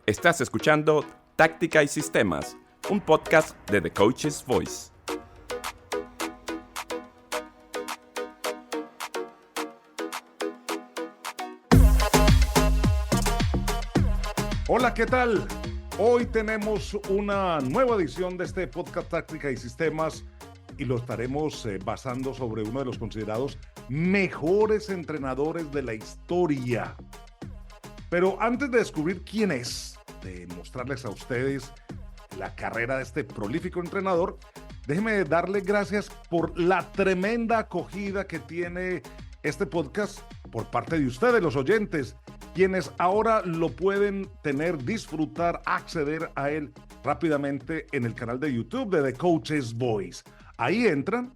Estás escuchando Táctica y Sistemas, un podcast de The Coach's Voice. Hola, ¿qué tal? Hoy tenemos una nueva edición de este podcast Táctica y Sistemas y lo estaremos basando sobre uno de los considerados mejores entrenadores de la historia. Pero antes de descubrir quién es, de mostrarles a ustedes la carrera de este prolífico entrenador, déjenme darle gracias por la tremenda acogida que tiene este podcast por parte de ustedes, los oyentes, quienes ahora lo pueden tener, disfrutar, acceder a él rápidamente en el canal de YouTube de The Coach's Voice. Ahí entran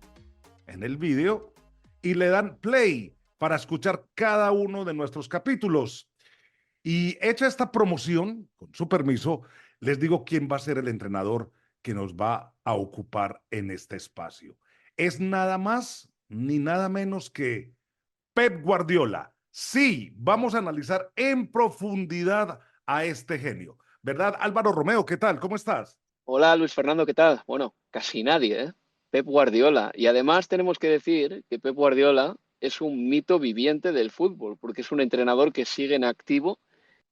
en el video y le dan play para escuchar cada uno de nuestros capítulos. Y hecha esta promoción, con su permiso, les digo quién va a ser el entrenador que nos va a ocupar en este espacio. Es nada más ni nada menos que Pep Guardiola. Sí, vamos a analizar en profundidad a este genio. ¿Verdad, Álvaro Romeo? ¿Qué tal? ¿Cómo estás? Hola Luis Fernando, ¿qué tal? Bueno, casi nadie, ¿eh? Pep Guardiola. Y además tenemos que decir que Pep Guardiola es un mito viviente del fútbol, porque es un entrenador que sigue en activo,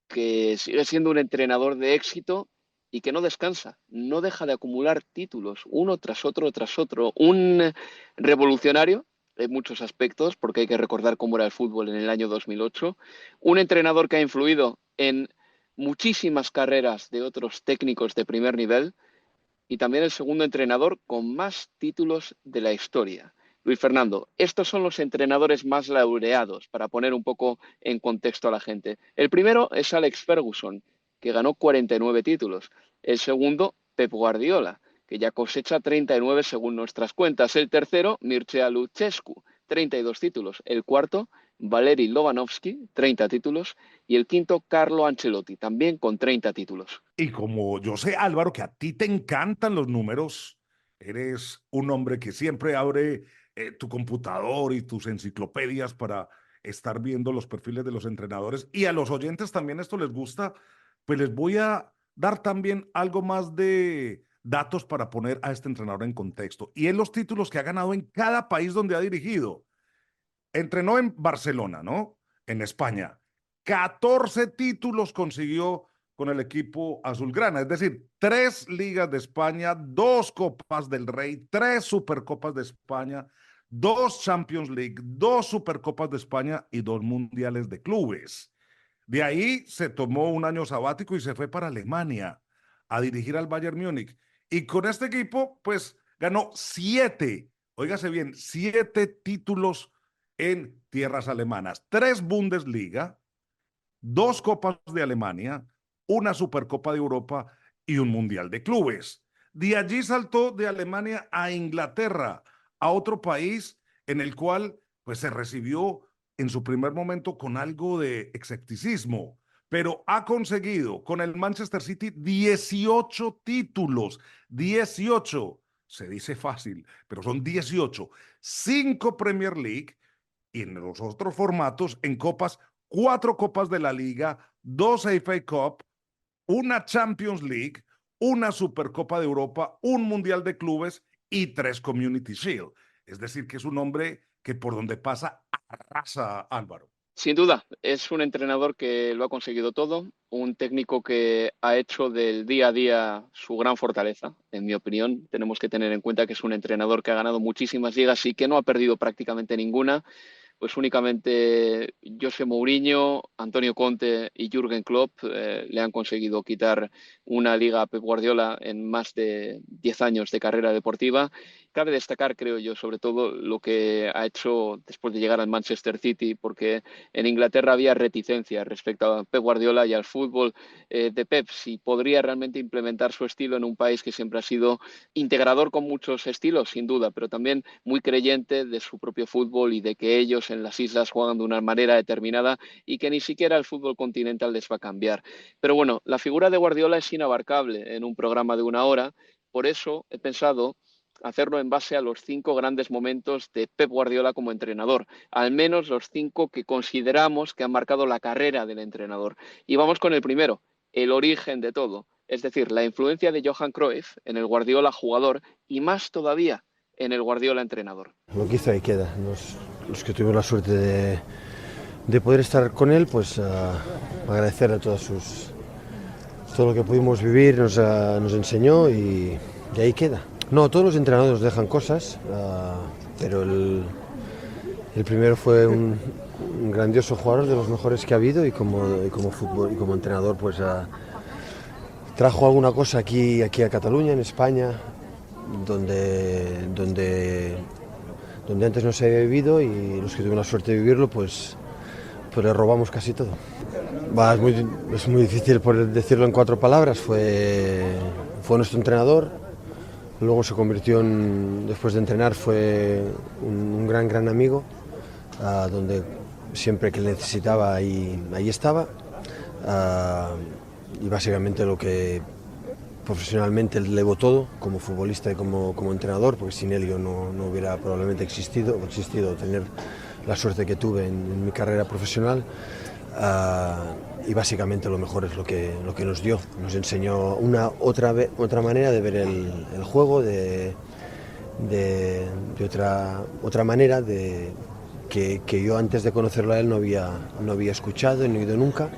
que sigue siendo un entrenador de éxito y que no descansa, no deja de acumular títulos, uno tras otro. Un revolucionario en muchos aspectos, porque hay que recordar cómo era el fútbol en el año 2008. Un entrenador que ha influido en muchísimas carreras de otros técnicos de primer nivel y también el segundo entrenador con más títulos de la historia. Luis Fernando, estos son los entrenadores más laureados, para poner un poco en contexto a la gente. El primero es Alex Ferguson, que ganó 49 títulos. El segundo, Pep Guardiola, que ya cosecha 39 según nuestras cuentas. El tercero, Mircea Lucescu, 32 títulos. El cuarto, Valeri Lobanovsky, 30 títulos. Y el quinto, Carlo Ancelotti, también con 30 títulos. Y como yo sé, Álvaro, que a ti te encantan los números, eres un hombre que siempre abre tu computador y tus enciclopedias para estar viendo los perfiles de los entrenadores. Y a los oyentes también esto les gusta, pues les voy a dar también algo más de datos para poner a este entrenador en contexto. Y en los títulos que ha ganado en cada país donde ha dirigido. Entrenó en Barcelona, ¿no? En España. 14 títulos consiguió con el equipo azulgrana, es decir, 3 ligas de España, 2 Copas del Rey, 3 Supercopas de España, 2 Champions League, 2 Supercopas de España y 2 Mundiales de Clubes. De ahí se tomó un año sabático y se fue para Alemania a dirigir al Bayern Múnich. Y con este equipo, pues ganó 7, óigase bien, 7 títulos en tierras alemanas, 3 Bundesliga, 2 Copas de Alemania, una Supercopa de Europa y un Mundial de Clubes. De allí saltó de Alemania a Inglaterra, a otro país en el cual pues se recibió en su primer momento con algo de escepticismo, pero ha conseguido con el Manchester City 18 títulos, 18, se dice fácil, pero son 18, 5 Premier League y en los otros formatos, en copas, 4 Copas de la Liga, 2 FA Cup, una Champions League, una Supercopa de Europa, un Mundial de Clubes y 3 Community Shield. Es decir, que es un hombre que por donde pasa arrasa, Álvaro. Sin duda, es un entrenador que lo ha conseguido todo, un técnico que ha hecho del día a día su gran fortaleza, en mi opinión. Tenemos que tener en cuenta que es un entrenador que ha ganado muchísimas ligas y que no ha perdido prácticamente ninguna. Pues únicamente José Mourinho, Antonio Conte y Jürgen Klopp le han conseguido quitar una liga a Pep Guardiola en más de 10 años de carrera deportiva. Cabe destacar, creo yo, sobre todo lo que ha hecho después de llegar al Manchester City, porque en Inglaterra había reticencia respecto a Pep Guardiola y al fútbol de Pep, si podría realmente implementar su estilo en un país que siempre ha sido integrador con muchos estilos, sin duda, pero también muy creyente de su propio fútbol y de que ellos en las islas juegan de una manera determinada y que ni siquiera el fútbol continental les va a cambiar. Pero bueno, la figura de Guardiola es inabarcable en un programa de una hora, por eso he pensado hacerlo en base a los 5 grandes momentos de Pep Guardiola como entrenador, al menos los 5 que consideramos que han marcado la carrera del entrenador. Y vamos con el primero, el origen de todo. Es decir, la influencia de Johan Cruyff en el Guardiola jugador y más todavía en el Guardiola entrenador. Lo que hizo ahí queda. Los que tuvimos la suerte de poder estar con él, pues agradecerle todo lo que pudimos vivir, nos enseñó y ahí queda. No, todos los entrenadores dejan cosas, pero el primero fue un grandioso jugador, de los mejores que ha habido, y como entrenador pues trajo alguna cosa aquí a Cataluña, en España, donde antes no se había vivido, y los que tuvieron la suerte de vivirlo pues le robamos casi todo. Es muy difícil decirlo en 4 palabras. Fue nuestro entrenador, luego se convirtió después de entrenar, fue un gran amigo, donde siempre que le necesitaba ahí estaba, y básicamente lo que profesionalmente le debo todo, como futbolista y como entrenador, porque sin él yo no hubiera probablemente existido, tener la suerte que tuve en mi carrera profesional, y básicamente lo mejor es lo que nos dio. Nos enseñó otra manera de ver el juego, de otra manera que yo antes de conocerlo a él no había escuchado ni oído nunca,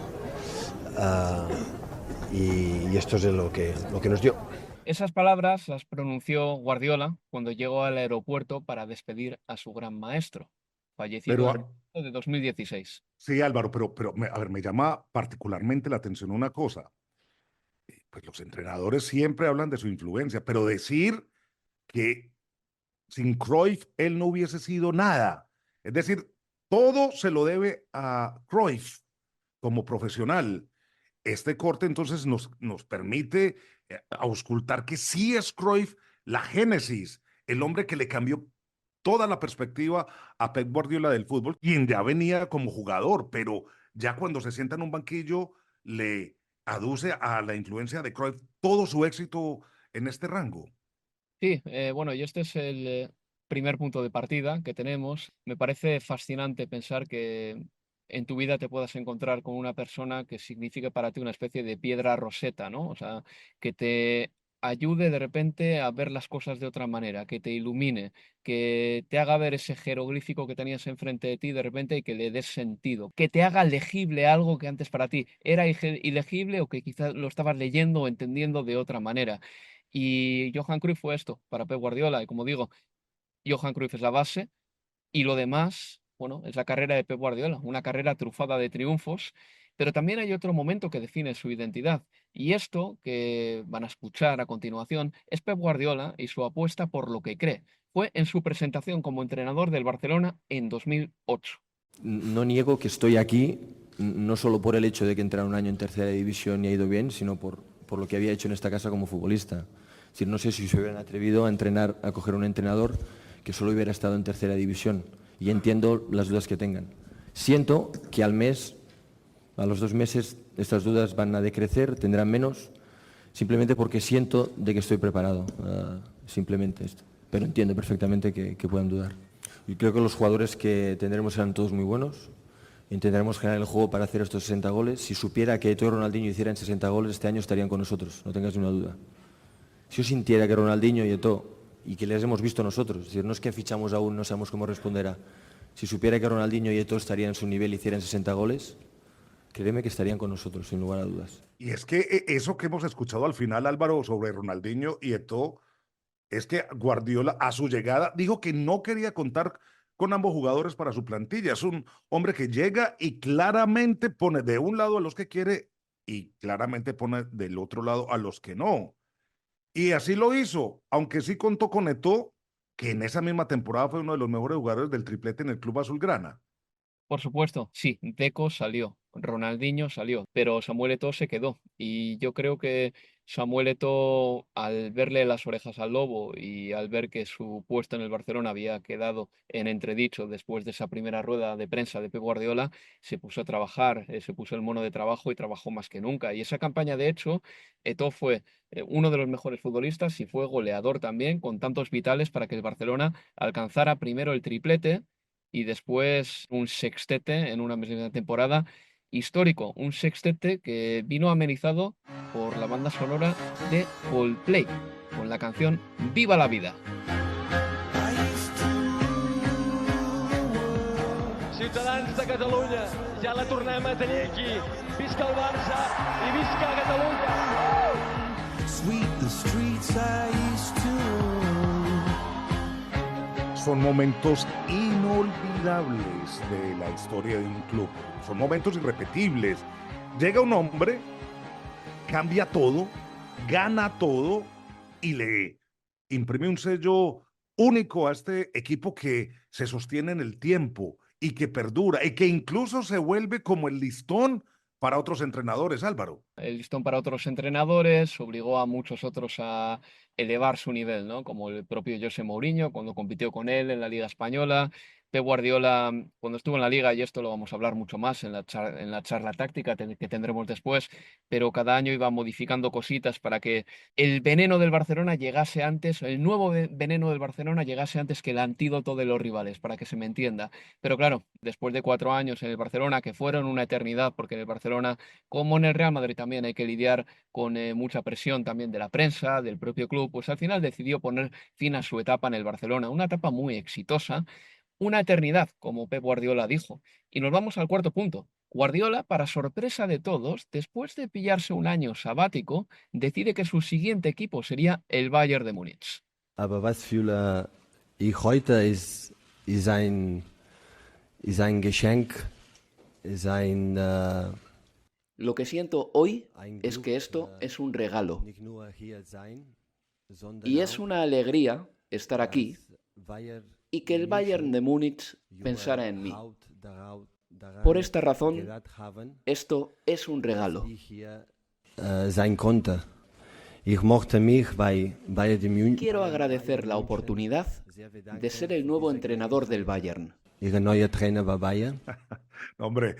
y esto es lo que nos dio. Esas palabras las pronunció Guardiola cuando llegó al aeropuerto para despedir a su gran maestro, fallecido en Pero marzo de 2016. sí, Álvaro, pero a ver, me llama particularmente la atención una cosa. Pues los entrenadores siempre hablan de su influencia, pero decir que sin Cruyff él no hubiese sido nada. Es decir, todo se lo debe a Cruyff como profesional. Este corte entonces nos permite auscultar que sí es Cruyff la génesis, el hombre que le cambió toda la perspectiva a Pep Guardiola del fútbol, quien ya venía como jugador, pero ya cuando se sienta en un banquillo le aduce a la influencia de Cruyff todo su éxito en este rango. Sí, bueno, y este es el primer punto de partida que tenemos. Me parece fascinante pensar que en tu vida te puedas encontrar con una persona que signifique para ti una especie de piedra roseta, ¿no? O sea, que te ayude de repente a ver las cosas de otra manera, que te ilumine, que te haga ver ese jeroglífico que tenías enfrente de ti de repente y que le des sentido, que te haga legible algo que antes para ti era ilegible o que quizás lo estabas leyendo o entendiendo de otra manera. Y Johan Cruyff fue esto para Pep Guardiola. Y como digo, Johan Cruyff es la base y lo demás, bueno, es la carrera de Pep Guardiola, una carrera trufada de triunfos. Pero también hay otro momento que define su identidad. Y esto que van a escuchar a continuación es Pep Guardiola y su apuesta por lo que cree. Fue en su presentación como entrenador del Barcelona en 2008. No niego que estoy aquí, no solo por el hecho de que he entrado un año en tercera división y ha ido bien, sino por lo que había hecho en esta casa como futbolista. Es decir, no sé si se hubieran atrevido a coger un entrenador que solo hubiera estado en tercera división, y entiendo las dudas que tengan. Siento que a los 2 meses, estas dudas van a decrecer, tendrán menos, simplemente porque siento de que estoy preparado, simplemente esto. Pero entiendo perfectamente que puedan dudar. Y creo que los jugadores que tendremos serán todos muy buenos. Intentaremos generar el juego para hacer estos 60 goles. Si supiera que Eto'o y Ronaldinho hicieran 60 goles este año, estarían con nosotros, no tengas ni una duda. Si yo sintiera que Ronaldinho y Eto'o, y que les hemos visto nosotros, es decir, no es que fichamos aún, no sabemos cómo responderá. Si supiera que Ronaldinho y Eto'o estarían en su nivel y hicieran 60 goles, créeme que estarían con nosotros, sin lugar a dudas. Y es que eso que hemos escuchado al final, Álvaro, sobre Ronaldinho y Eto'o, es que Guardiola a su llegada dijo que no quería contar con ambos jugadores para su plantilla. Es un hombre que llega y claramente pone de un lado a los que quiere y claramente pone del otro lado a los que no. Y así lo hizo, aunque sí contó con Eto'o, que en esa misma temporada fue uno de los mejores jugadores del triplete en el club azulgrana. Por supuesto, sí, Deco salió, Ronaldinho salió, pero Samuel Eto'o se quedó. Y yo creo que Samuel Eto'o, al verle las orejas al lobo y al ver que su puesto en el Barcelona había quedado en entredicho después de esa primera rueda de prensa de Pep Guardiola, se puso a trabajar, se puso el mono de trabajo y trabajó más que nunca. Y esa campaña, de hecho, Eto'o fue uno de los mejores futbolistas y fue goleador también, con tantos vitales para que el Barcelona alcanzara primero el triplete y después un sextete en una misma temporada. histórico, un sextete que vino amenizado por la banda sonora de Coldplay, con la canción Viva la Vida. Ciutadans de Catalunya, ja la tornem a tenir aquí. Visca el Barça i visca Catalunya! Sweep the streets I used to know. Son momentos inolvidables de la historia de un club. Son momentos irrepetibles. Llega un hombre, cambia todo, gana todo y le imprime un sello único a este equipo que se sostiene en el tiempo y que perdura y que incluso se vuelve como el listón para otros entrenadores, Álvaro. El listón para otros entrenadores obligó a muchos otros a elevar su nivel, ¿no? Como el propio José Mourinho cuando compitió con él en la Liga Española, Pep Guardiola cuando estuvo en la Liga, y esto lo vamos a hablar mucho más en la charla táctica que tendremos después, pero cada año iba modificando cositas para que el veneno del Barcelona llegase antes, el nuevo veneno del Barcelona llegase antes que el antídoto de los rivales, para que se me entienda. Pero claro, después de 4 años en el Barcelona, que fueron una eternidad, porque en el Barcelona, como en el Real Madrid también, hay que lidiar con mucha presión también de la prensa, del propio club, pues al final decidió poner fin a su etapa en el Barcelona, una etapa muy exitosa, una eternidad, como Pep Guardiola dijo. Y nos vamos al cuarto punto. Guardiola, para sorpresa de todos, después de pillarse un año sabático, decide que su siguiente equipo sería el Bayern de Múnich. Aber was fühle ich heute ist ein Geschenk, ist ein Lo que siento hoy es que esto es un regalo nicht nur hier sein, sondern y es una alegría estar aquí y que el Bayern de Múnich pensara en mí. Por esta razón, esto es un regalo. sein konnte. Ich mochte mich bei Bayern de München. Quiero agradecer la oportunidad de ser el nuevo entrenador del Bayern. Ihre neue Trainer bei Bayern. Hombre,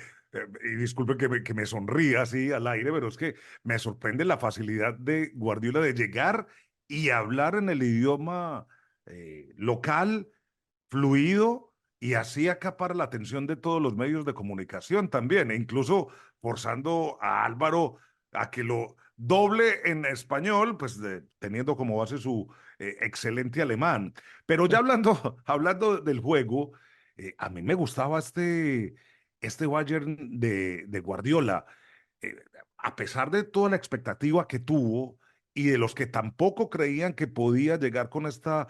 y disculpe que me sonría así al aire, pero es que me sorprende la facilidad de Guardiola de llegar y hablar en el idioma local, fluido, y así acapar la atención de todos los medios de comunicación también, e incluso forzando a Álvaro a que lo doble en español, pues teniendo como base su excelente alemán. Pero ya hablando del juego, a mí me gustaba este Bayern de Guardiola, a pesar de toda la expectativa que tuvo y de los que tampoco creían que podía llegar con esta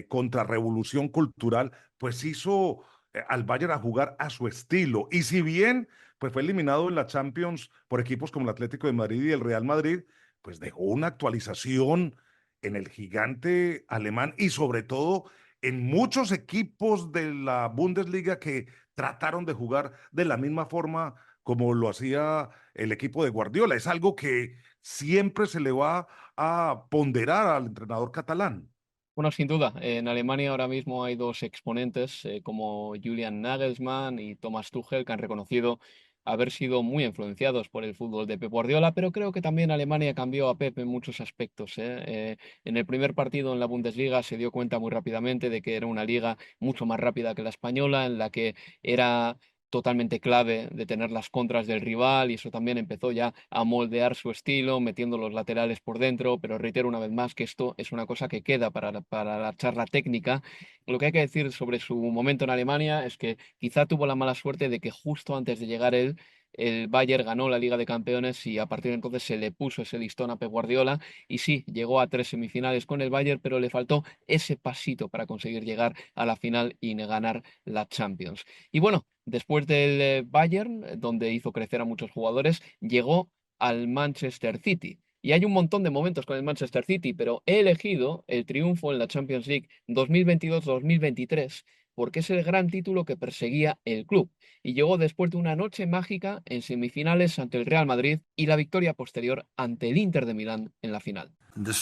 contrarrevolución cultural, pues hizo al Bayern a jugar a su estilo. Y si bien pues fue eliminado en la Champions por equipos como el Atlético de Madrid y el Real Madrid, pues dejó una actualización en el gigante alemán y sobre todo en muchos equipos de la Bundesliga que trataron de jugar de la misma forma como lo hacía el equipo de Guardiola. Es algo que siempre se le va a ponderar al entrenador catalán. Bueno, sin duda, en Alemania ahora mismo hay 2 exponentes como Julian Nagelsmann y Thomas Tuchel, que han reconocido haber sido muy influenciados por el fútbol de Pep Guardiola, pero creo que también Alemania cambió a Pep en muchos aspectos. En el primer partido en la Bundesliga se dio cuenta muy rápidamente de que era una liga mucho más rápida que la española, en la que era totalmente clave de tener las contras del rival, y eso también empezó ya a moldear su estilo, metiendo los laterales por dentro, pero reitero una vez más que esto es una cosa que queda para la charla técnica. Lo que hay que decir sobre su momento en Alemania es que quizá tuvo la mala suerte de que justo antes de llegar él, el Bayern ganó la Liga de Campeones y a partir de entonces se le puso ese listón a Pep Guardiola, y sí, llegó a 3 semifinales con el Bayern, pero le faltó ese pasito para conseguir llegar a la final y ganar la Champions. Y bueno, después del Bayern, donde hizo crecer a muchos jugadores, llegó al Manchester City. Y hay un montón de momentos con el Manchester City, pero he elegido el triunfo en la Champions League 2022-2023 porque es el gran título que perseguía el club. Y llegó después de una noche mágica en semifinales ante el Real Madrid y la victoria posterior ante el Inter de Milán en la final. La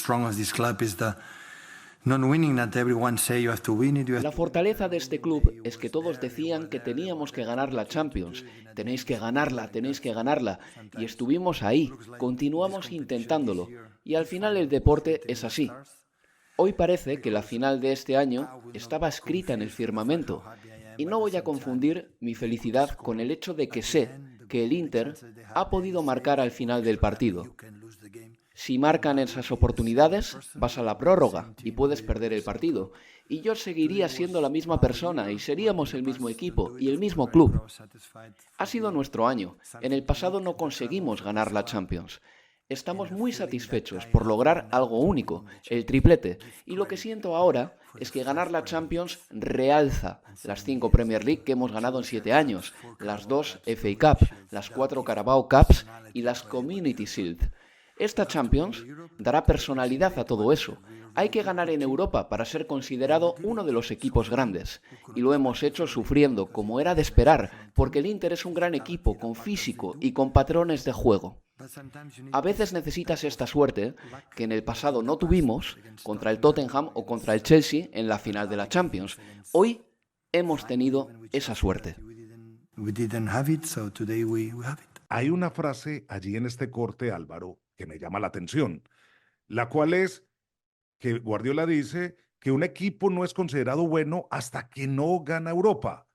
fortaleza de este club es que todos decían que teníamos que ganar la Champions. Tenéis que ganarla, tenéis que ganarla. Y estuvimos ahí, continuamos intentándolo. Y al final el deporte es así. Hoy parece que la final de este año estaba escrita en el firmamento. Y no voy a confundir mi felicidad con el hecho de que sé que el Inter ha podido marcar al final del partido. Si marcan esas oportunidades, vas a la prórroga y puedes perder el partido. Y yo seguiría siendo la misma persona y seríamos el mismo equipo y el mismo club. Ha sido nuestro año. En el pasado no conseguimos ganar la Champions. Estamos muy satisfechos por lograr algo único, el triplete, y lo que siento ahora es que ganar la Champions realza las 5 Premier League que hemos ganado en 7 años, las 2 FA Cup, las 4 Carabao Cups y las Community Shield. Esta Champions dará personalidad a todo eso. Hay que ganar en Europa para ser considerado uno de los equipos grandes. Y lo hemos hecho sufriendo, como era de esperar, porque el Inter es un gran equipo, con físico y con patrones de juego. A veces necesitas esta suerte, que en el pasado no tuvimos, contra el Tottenham o contra el Chelsea en la final de la Champions. Hoy hemos tenido esa suerte. Hay una frase allí en este corte, Álvaro, que me llama la atención, la cual es que Guardiola dice que un equipo no es considerado bueno hasta que no gana Europa.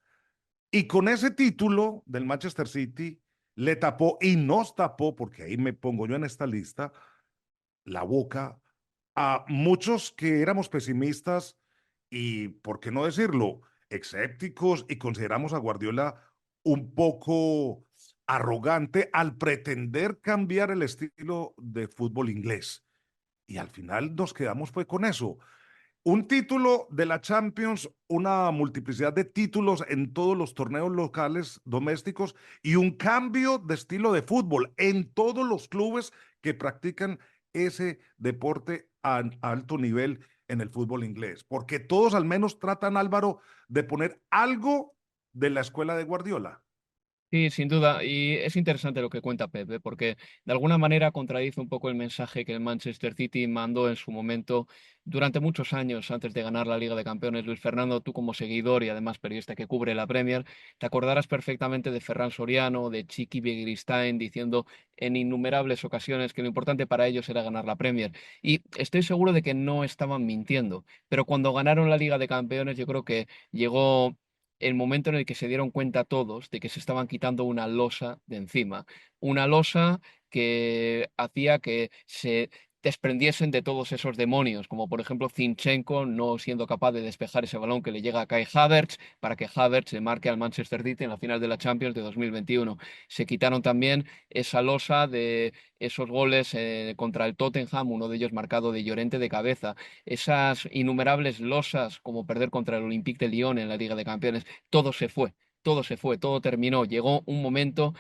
Y con ese título del Manchester City le tapó y nos tapó, porque ahí me pongo yo en esta lista, la boca a muchos que éramos pesimistas y, por qué no decirlo, escépticos y consideramos a Guardiola un poco arrogante al pretender cambiar el estilo de fútbol inglés. Y al final nos quedamos fue con eso. Un título de la Champions, una multiplicidad de títulos en todos los torneos locales domésticos y un cambio de estilo de fútbol en todos los clubes que practican ese deporte a alto nivel en el fútbol inglés. Porque todos al menos tratan, Álvaro, de poner algo de la escuela de Guardiola. Sí, sin duda. Y es interesante lo que cuenta Pepe, porque de alguna manera contradice un poco el mensaje que el Manchester City mandó en su momento durante muchos años antes de ganar la Liga de Campeones. Luis Fernando, tú como seguidor y además periodista que cubre la Premier, te acordarás perfectamente de Ferran Soriano, de Chiqui Begiristain, diciendo en innumerables ocasiones que lo importante para ellos era ganar la Premier. Y estoy seguro de que no estaban mintiendo, pero cuando ganaron la Liga de Campeones yo creo que llegó el momento en el que se dieron cuenta todos de que se estaban quitando una losa de encima, una losa que hacía que se desprendiesen de todos esos demonios, como por ejemplo Zinchenko no siendo capaz de despejar ese balón que le llega a Kai Havertz para que Havertz le marque al Manchester City en la final de la Champions de 2021. Se quitaron también esa losa de esos goles contra el Tottenham, uno de ellos marcado de Llorente de cabeza, esas innumerables losas como perder contra el Olympique de Lyon en la Liga de Campeones. Todo se fue, todo se fue, todo terminó. Llegó un momento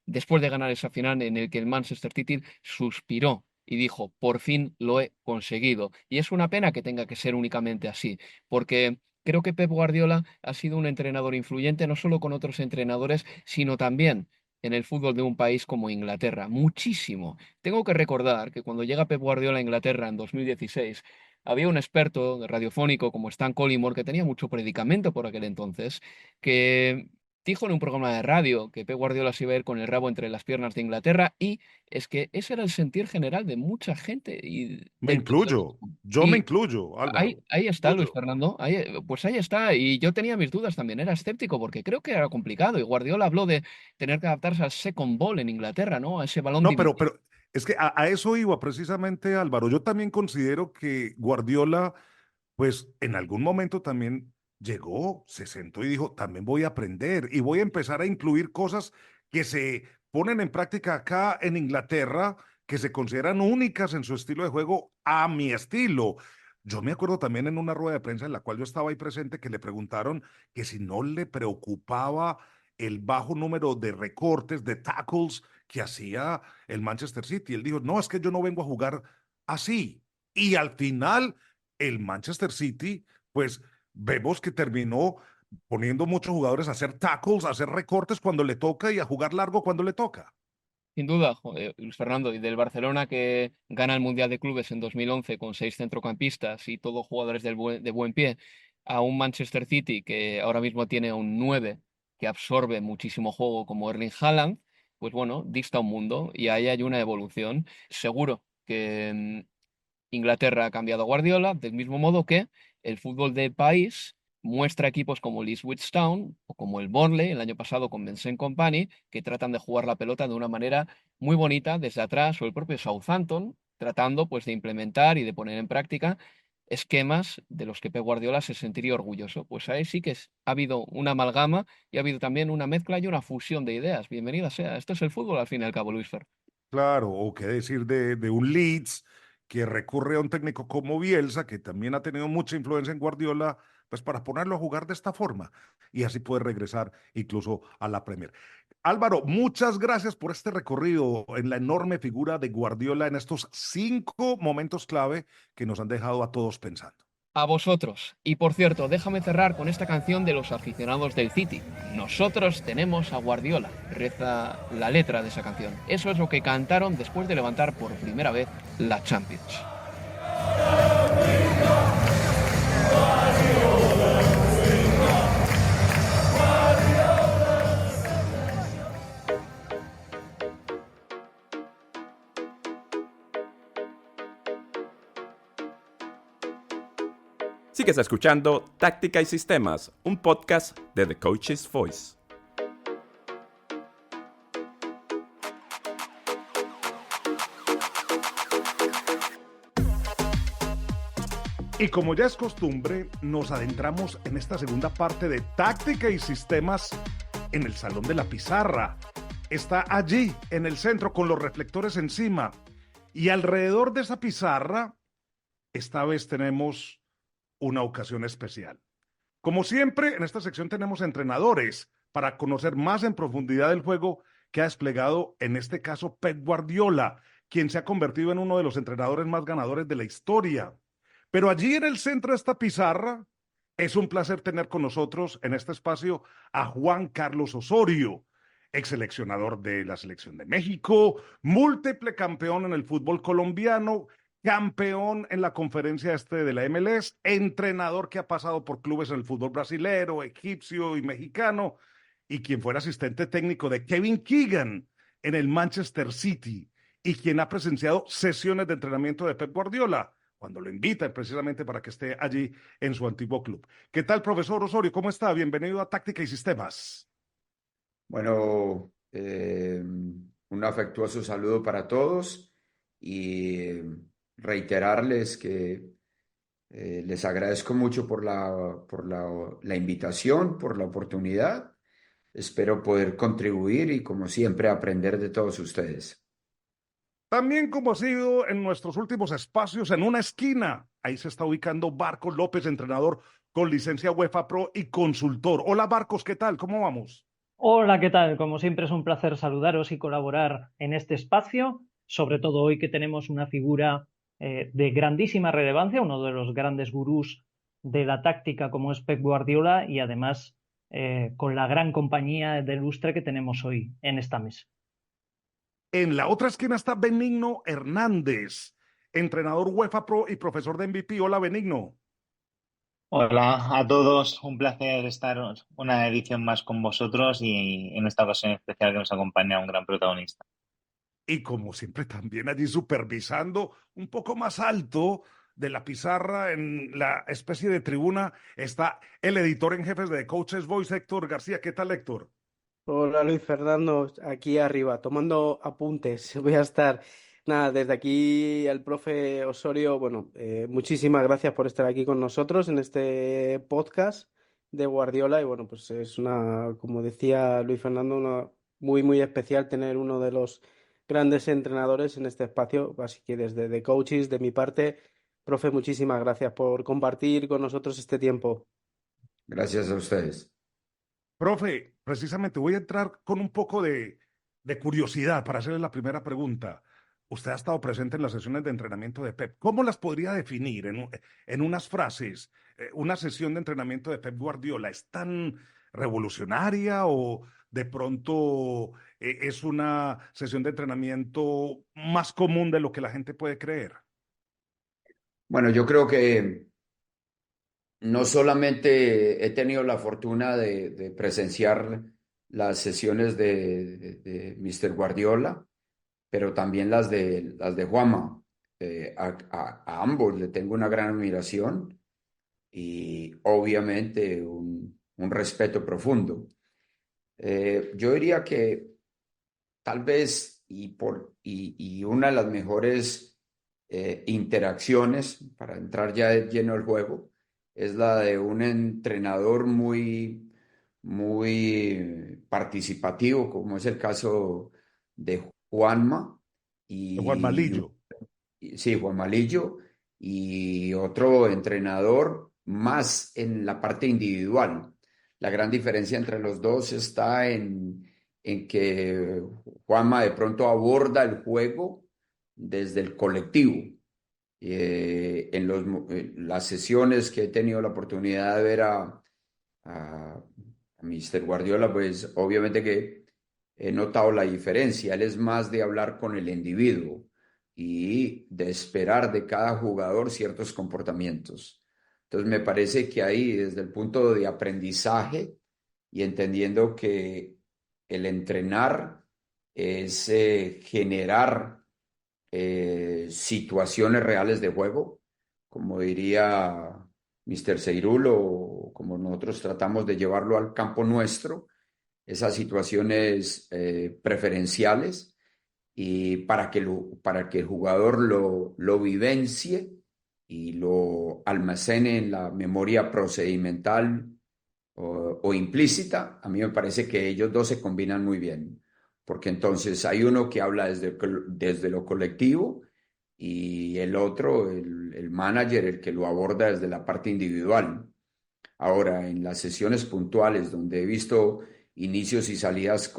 después de ganar esa final en el que el Manchester City suspiró y dijo, por fin lo he conseguido. Y es una pena que tenga que ser únicamente así, porque creo que Pep Guardiola ha sido un entrenador influyente no solo con otros entrenadores, sino también en el fútbol de un país como Inglaterra. Muchísimo. Tengo que recordar que cuando llega Pep Guardiola a Inglaterra en 2016, había un experto radiofónico como Stan Collymore, que tenía mucho predicamento por aquel entonces, que dijo en un programa de radio que Pep Guardiola se iba a ir con el rabo entre las piernas de Inglaterra, y es que ese era el sentir general de mucha gente y Me del incluyo, yo me y incluyo, ahí, Álvaro. ahí está, Luis Fernando. Pues ahí está. Y yo tenía mis dudas también. Era escéptico porque creo que era complicado. Y Guardiola habló de tener que adaptarse al second ball en Inglaterra, ¿no? A ese balón No, dividido. pero es que a eso iba precisamente, Álvaro. Yo también considero que Guardiola, pues en algún momento también llegó, se sentó y dijo, también voy a aprender y voy a empezar a incluir cosas que se ponen en práctica acá en Inglaterra, que se consideran únicas en su estilo de juego a mi estilo. Yo me acuerdo también en una rueda de prensa en la cual yo estaba ahí presente que le preguntaron que si no le preocupaba el bajo número de recortes, de tackles que hacía el Manchester City. Él dijo, no, es que yo no vengo a jugar así. Y al final, el Manchester City, pues vemos que terminó poniendo muchos jugadores a hacer tackles, a hacer recortes cuando le toca y a jugar largo cuando le toca. Sin duda, Luis Fernando, y del Barcelona que gana el Mundial de Clubes en 2011 con 6 centrocampistas y todos jugadores de buen pie, a un Manchester City que ahora mismo tiene un 9 que absorbe muchísimo juego como Erling Haaland, pues bueno, dista un mundo y ahí hay una evolución. Seguro que Inglaterra ha cambiado a Guardiola, del mismo modo que el fútbol del país muestra equipos como el Ipswich Town o como el Burnley el año pasado con Vincent Kompany, que tratan de jugar la pelota de una manera muy bonita desde atrás, o el propio Southampton, tratando pues de implementar y de poner en práctica esquemas de los que Pep Guardiola se sentiría orgulloso. Pues ahí sí que ha habido una amalgama y ha habido también una mezcla y una fusión de ideas. Bienvenida sea. Esto es el fútbol al fin y al cabo, Luis Fer. Claro, o qué decir de un Leeds que recurre a un técnico como Bielsa, que también ha tenido mucha influencia en Guardiola, pues para ponerlo a jugar de esta forma y así poder regresar incluso a la Premier. Álvaro, muchas gracias por este recorrido en la enorme figura de Guardiola en estos 5 momentos clave que nos han dejado a todos pensando. A vosotros. Y por cierto, déjame cerrar con esta canción de los aficionados del City. Nosotros tenemos a Guardiola. Reza la letra de esa canción. Eso es lo que cantaron después de levantar por primera vez la Champions. Sigues escuchando Táctica y Sistemas, un podcast de The Coach's Voice. Y como ya es costumbre, nos adentramos en esta segunda parte de Táctica y Sistemas en el Salón de la Pizarra. Está allí, en el centro, con los reflectores encima. Y alrededor de esa pizarra, esta vez tenemos una ocasión especial. Como siempre, en esta sección tenemos entrenadores para conocer más en profundidad el juego que ha desplegado, en este caso, Pep Guardiola, quien se ha convertido en uno de los entrenadores más ganadores de la historia. Pero allí en el centro de esta pizarra, es un placer tener con nosotros en este espacio a Juan Carlos Osorio, ex seleccionador de la Selección de México, múltiple campeón en el fútbol colombiano, campeón en la conferencia de la MLS, entrenador que ha pasado por clubes en el fútbol brasilero, egipcio y mexicano, y quien fuera asistente técnico de Kevin Keegan en el Manchester City, y quien ha presenciado sesiones de entrenamiento de Pep Guardiola, cuando lo invitan precisamente para que esté allí en su antiguo club. ¿Qué tal, profesor Osorio? ¿Cómo está? Bienvenido a Táctica y Sistemas. Bueno, un afectuoso saludo para todos y reiterarles que les agradezco mucho por la invitación, por la oportunidad. Espero poder contribuir y, como siempre, aprender de todos ustedes. También, como ha sido en nuestros últimos espacios, en una esquina, ahí se está ubicando Barcos López, entrenador con licencia UEFA Pro y consultor. Hola, Barcos, ¿qué tal? ¿Cómo vamos? Hola, ¿qué tal? Como siempre es un placer saludaros y colaborar en este espacio, sobre todo hoy que tenemos una figura de grandísima relevancia, uno de los grandes gurús de la táctica como es Pep Guardiola, y además con la gran compañía de lustre que tenemos hoy en esta mesa. En la otra esquina está Benigno Hernández, entrenador UEFA Pro y profesor de MVP. Hola, Benigno. Hola a todos, un placer estar una edición más con vosotros y en esta ocasión especial que nos acompaña un gran protagonista. Y como siempre también allí supervisando un poco más alto de la pizarra en la especie de tribuna está el editor en jefe de The Coach's Voice, Héctor García. ¿Qué tal, Héctor? Hola Luis Fernando, aquí arriba, tomando apuntes. Voy a estar, nada, desde aquí al profe Osorio, bueno, muchísimas gracias por estar aquí con nosotros en este podcast de Guardiola. Y bueno, pues es una, como decía Luis Fernando, una muy especial tener uno de los grandes entrenadores en este espacio. Así que desde The Coaches, de mi parte, profe, muchísimas gracias por compartir con nosotros este tiempo. Gracias a ustedes. Profe, precisamente voy a entrar con un poco de curiosidad para hacerle la primera pregunta. Usted ha estado presente en las sesiones de entrenamiento de Pep. ¿Cómo las podría definir en unas frases? ¿Una sesión de entrenamiento de Pep Guardiola es tan revolucionaria o de pronto es una sesión de entrenamiento más común de lo que la gente puede creer? Bueno, yo creo que no solamente he tenido la fortuna de presenciar las sesiones de Mr. Guardiola, pero también las de Juanma. A ambos le tengo una gran admiración y obviamente un respeto profundo. Yo diría que tal vez y una de las mejores interacciones para entrar ya de lleno al juego es la de un entrenador muy participativo, como es el caso de Juanma Juan Malillo. sí, Juan Malillo, y otro entrenador más en la parte individual. La gran diferencia entre los dos está en que Juanma de pronto aborda el juego desde el colectivo. En las sesiones que he tenido la oportunidad de ver a Mr. Guardiola, pues obviamente que he notado la diferencia. Él es más de hablar con el individuo y de esperar de cada jugador ciertos comportamientos. Entonces me parece que ahí, desde el punto de aprendizaje y entendiendo que el entrenar es generar situaciones reales de juego, como diría Mr. Seirulo, o como nosotros tratamos de llevarlo al campo nuestro, esas situaciones preferenciales, y para que el jugador lo vivencie y lo almacene en la memoria procedimental o implícita. A mí me parece que ellos dos se combinan muy bien, porque entonces hay uno que habla desde lo colectivo y el otro, el manager, el que lo aborda desde la parte individual. Ahora, en las sesiones puntuales donde he visto inicios y salidas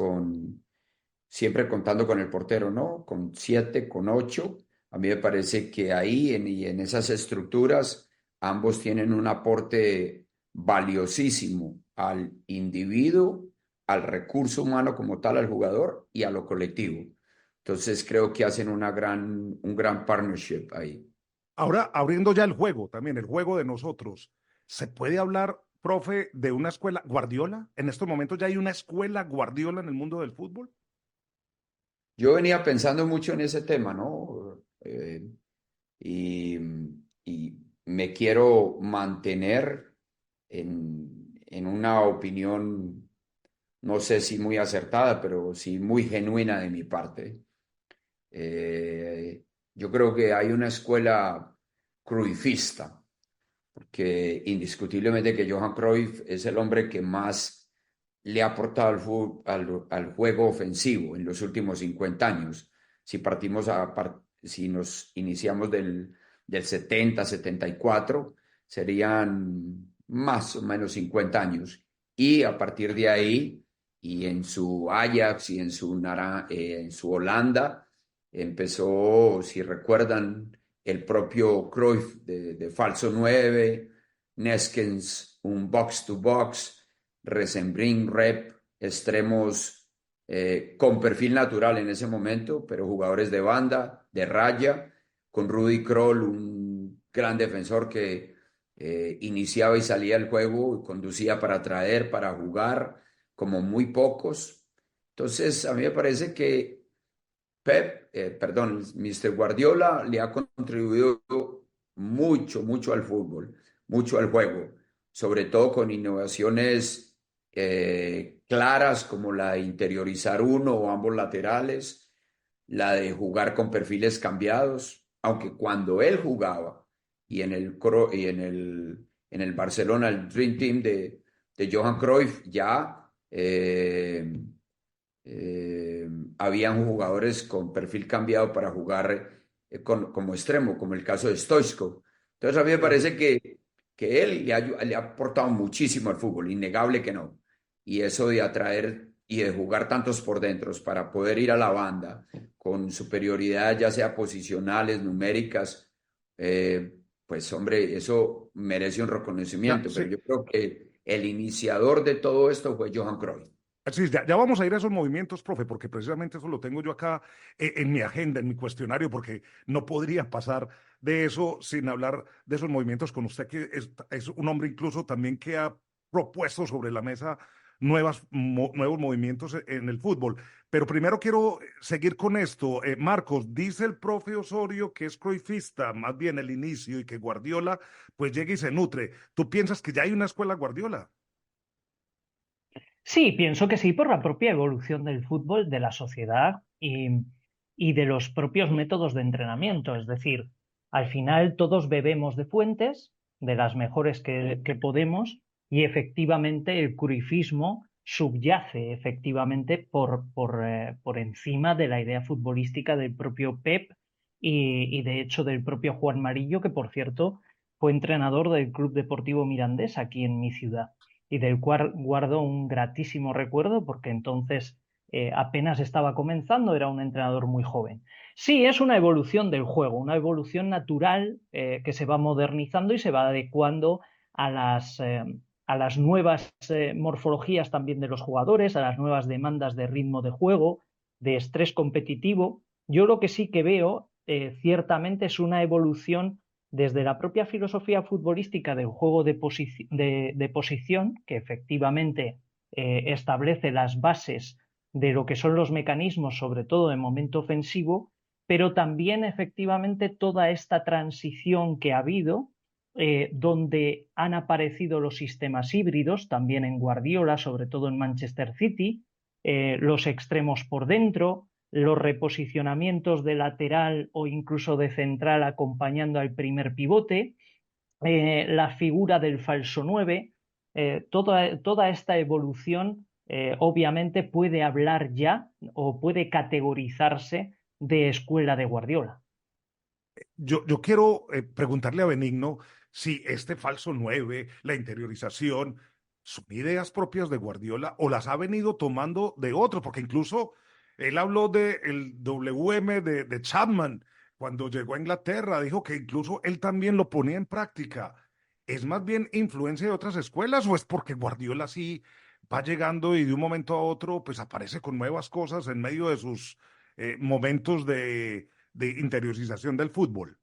siempre contando con el portero, ¿no? Con 7, con 8, a mí me parece que ahí en esas estructuras ambos tienen un aporte valiosísimo al individuo, al recurso humano como tal, al jugador, y a lo colectivo. Entonces creo que hacen un gran partnership ahí. Ahora, abriendo ya el juego, también el juego de nosotros, ¿se puede hablar, profe, de una escuela Guardiola? ¿En estos momentos ya hay una escuela Guardiola en el mundo del fútbol? Yo venía pensando mucho en ese tema, ¿no? Y me quiero mantener en una opinión, no sé si muy acertada, pero sí muy genuina de mi parte. Yo creo que hay una escuela cruyffista, porque indiscutiblemente que Johan Cruyff es el hombre que más le ha aportado al juego ofensivo en los últimos 50 años. Si nos iniciamos del 70, 74, serían más o menos 50 años. Y a partir de ahí, y en su Ajax y en su Holanda, empezó, si recuerdan, el propio Cruyff de falso 9, Neskens, un box-to-box, Resenbrink, Rep, extremos con perfil natural en ese momento, pero jugadores de banda, de raya, con Rudi Kroll, un gran defensor que iniciaba y salía del juego y conducía para traer, para jugar, como muy pocos. Entonces, a mí me parece que Mr. Guardiola le ha contribuido mucho al fútbol, mucho al juego, sobre todo con innovaciones claras como la de interiorizar uno o ambos laterales, la de jugar con perfiles cambiados, aunque cuando él jugaba y en el Barcelona, el Dream Team de Johan Cruyff, ya habían jugadores con perfil cambiado para jugar como extremo, como el caso de Stoichkov. Entonces a mí me parece que él le ha aportado muchísimo al fútbol, innegable que no. Y eso de atraer y de jugar tantos por dentro para poder ir a la banda con superioridad, ya sea posicionales, numéricas, pues hombre, eso merece un reconocimiento. Pero yo creo que el iniciador de todo esto fue Johan Cruyff. Sí, ya vamos a ir a esos movimientos, profe, porque precisamente eso lo tengo yo acá en mi agenda, en mi cuestionario, porque no podría pasar de eso sin hablar de esos movimientos con usted, que es un hombre incluso también que ha propuesto sobre la mesa nuevos movimientos en el fútbol. Pero primero quiero seguir con esto. Marcos, dice el profe Osorio que es cruyffista, más bien el inicio, y que Guardiola pues llega y se nutre. ¿Tú piensas que ya hay una escuela Guardiola? Sí, pienso que sí, por la propia evolución del fútbol, de la sociedad y de los propios métodos de entrenamiento. Es decir, al final todos bebemos de fuentes, de las mejores que podemos, y efectivamente el cruyffismo subyace efectivamente por encima de la idea futbolística del propio Pep y de hecho del propio Juan Marillo, que por cierto fue entrenador del Club Deportivo Mirandés aquí en mi ciudad y del cual guardo un gratísimo recuerdo porque entonces apenas estaba comenzando, era un entrenador muy joven. Sí, es una evolución del juego, una evolución natural que se va modernizando y se va adecuando a las nuevas morfologías también de los jugadores, a las nuevas demandas de ritmo de juego, de estrés competitivo. Yo lo que sí que veo ciertamente es una evolución desde la propia filosofía futbolística del juego de posición, que efectivamente establece las bases de lo que son los mecanismos, sobre todo en momento ofensivo, pero también efectivamente toda esta transición que ha habido, donde han aparecido los sistemas híbridos, también en Guardiola, sobre todo en Manchester City, los extremos por dentro, los reposicionamientos de lateral o incluso de central acompañando al primer pivote, la figura del falso 9, toda esta evolución obviamente puede hablar ya o puede categorizarse de escuela de Guardiola. Yo quiero preguntarle a Benigno si este falso 9, la interiorización, son ideas propias de Guardiola o las ha venido tomando de otros, porque incluso él habló del WM de Chapman cuando llegó a Inglaterra, dijo que incluso él también lo ponía en práctica. ¿Es más bien influencia de otras escuelas o es porque Guardiola sí va llegando y de un momento a otro pues aparece con nuevas cosas en medio de sus momentos de interiorización del fútbol?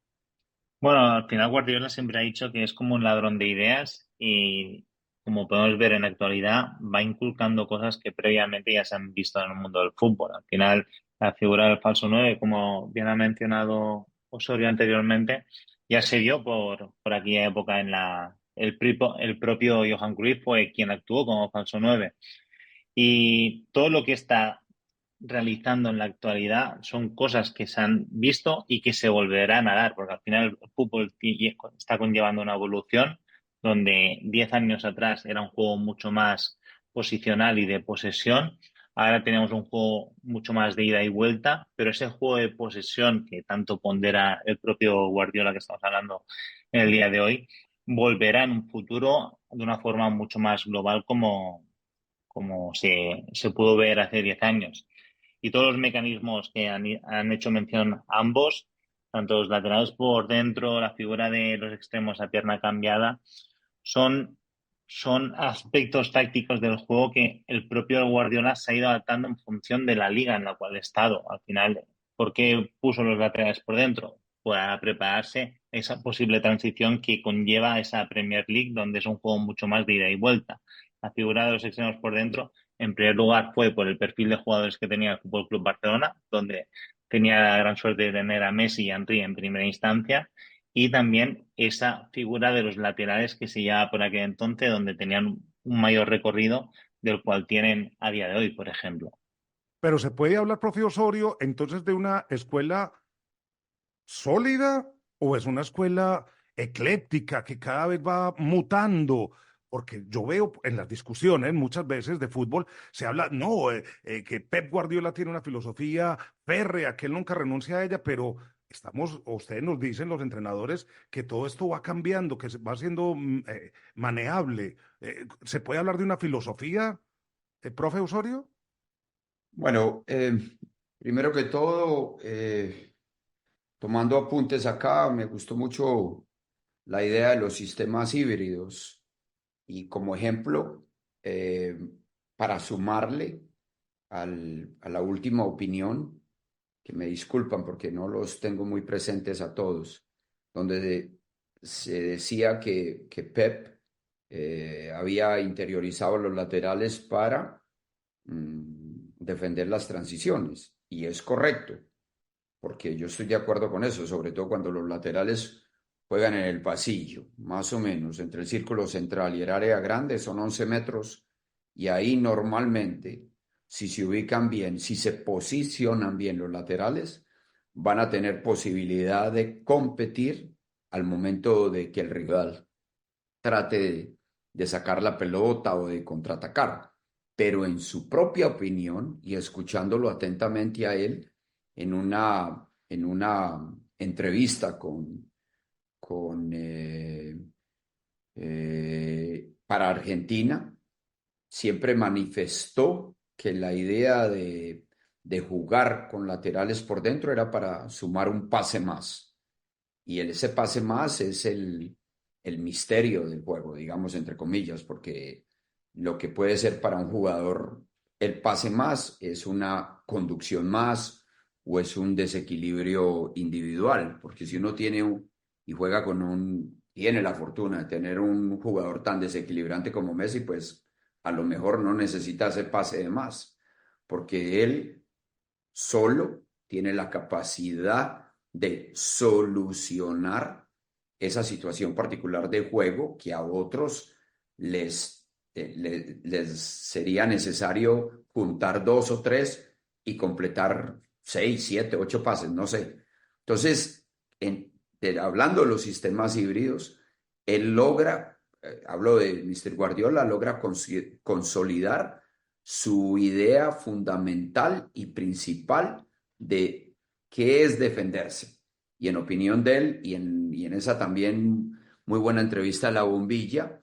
Bueno, al final Guardiola siempre ha dicho que es como un ladrón de ideas y como podemos ver en la actualidad va inculcando cosas que previamente ya se han visto en el mundo del fútbol. Al final la figura del falso 9, como bien ha mencionado Osorio anteriormente, ya se dio por aquella época el propio Johan Cruyff fue quien actuó como falso 9. Y todo lo que está realizando en la actualidad son cosas que se han visto y que se volverán a dar, porque al final el fútbol está conllevando una evolución donde 10 años atrás era un juego mucho más posicional y de posesión. Ahora tenemos un juego mucho más de ida y vuelta, pero ese juego de posesión que tanto pondera el propio Guardiola que estamos hablando en el día de hoy, volverá en un futuro de una forma mucho más global como se pudo ver hace 10 años. Y todos los mecanismos que han hecho mención ambos, tanto los laterales por dentro, la figura de los extremos a pierna cambiada, son aspectos tácticos del juego que el propio Guardiola se ha ido adaptando en función de la liga en la cual ha estado. Al final, ¿por qué puso los laterales por dentro? Para prepararse esa posible transición que conlleva esa Premier League, donde es un juego mucho más de ida y vuelta. La figura de los extremos por dentro, en primer lugar, fue por el perfil de jugadores que tenía el Fútbol Club Barcelona, donde tenía la gran suerte de tener a Messi y a Henry en primera instancia, y también esa figura de los laterales que se llevaba por aquel entonces, donde tenían un mayor recorrido del cual tienen a día de hoy, por ejemplo. Pero se puede hablar, profe Osorio, entonces de una escuela sólida o es una escuela ecléctica que cada vez va mutando. Porque yo veo en las discusiones muchas veces de fútbol, se habla, no, que Pep Guardiola tiene una filosofía férrea, que él nunca renuncia a ella, pero ustedes nos dicen los entrenadores que todo esto va cambiando, que va siendo manejable. ¿Se puede hablar de una filosofía, profe Osorio? Bueno, primero que todo, tomando apuntes acá, me gustó mucho la idea de los sistemas híbridos. Y como ejemplo, para sumarle a la última opinión, que me disculpan porque no los tengo muy presentes a todos, donde se decía que Pep había interiorizado los laterales para defender las transiciones. Y es correcto, porque yo estoy de acuerdo con eso, sobre todo cuando los laterales juegan en el pasillo, más o menos, entre el círculo central y el área grande, son 11 metros, y ahí normalmente, si se ubican bien, si se posicionan bien los laterales, van a tener posibilidad de competir al momento de que el rival trate de sacar la pelota o de contraatacar. Pero en su propia opinión, y escuchándolo atentamente a él, en una entrevista para Argentina, siempre manifestó que la idea de jugar con laterales por dentro era para sumar un pase más. Y ese pase más es el misterio del juego, digamos, entre comillas, porque lo que puede ser para un jugador el pase más es una conducción más o es un desequilibrio individual, porque si uno tiene y juega tiene la fortuna de tener un jugador tan desequilibrante como Messi, pues a lo mejor no necesita ese pase de más, porque él solo tiene la capacidad de solucionar esa situación particular de juego que a otros les sería necesario juntar 2 o 3 y completar 6, 7, 8 pases, no sé. Entonces, hablando de los sistemas híbridos, él logra, hablo de Mr. Guardiola, logra consolidar su idea fundamental y principal de qué es defenderse. Y en opinión de él, y en esa también muy buena entrevista a La Bombilla,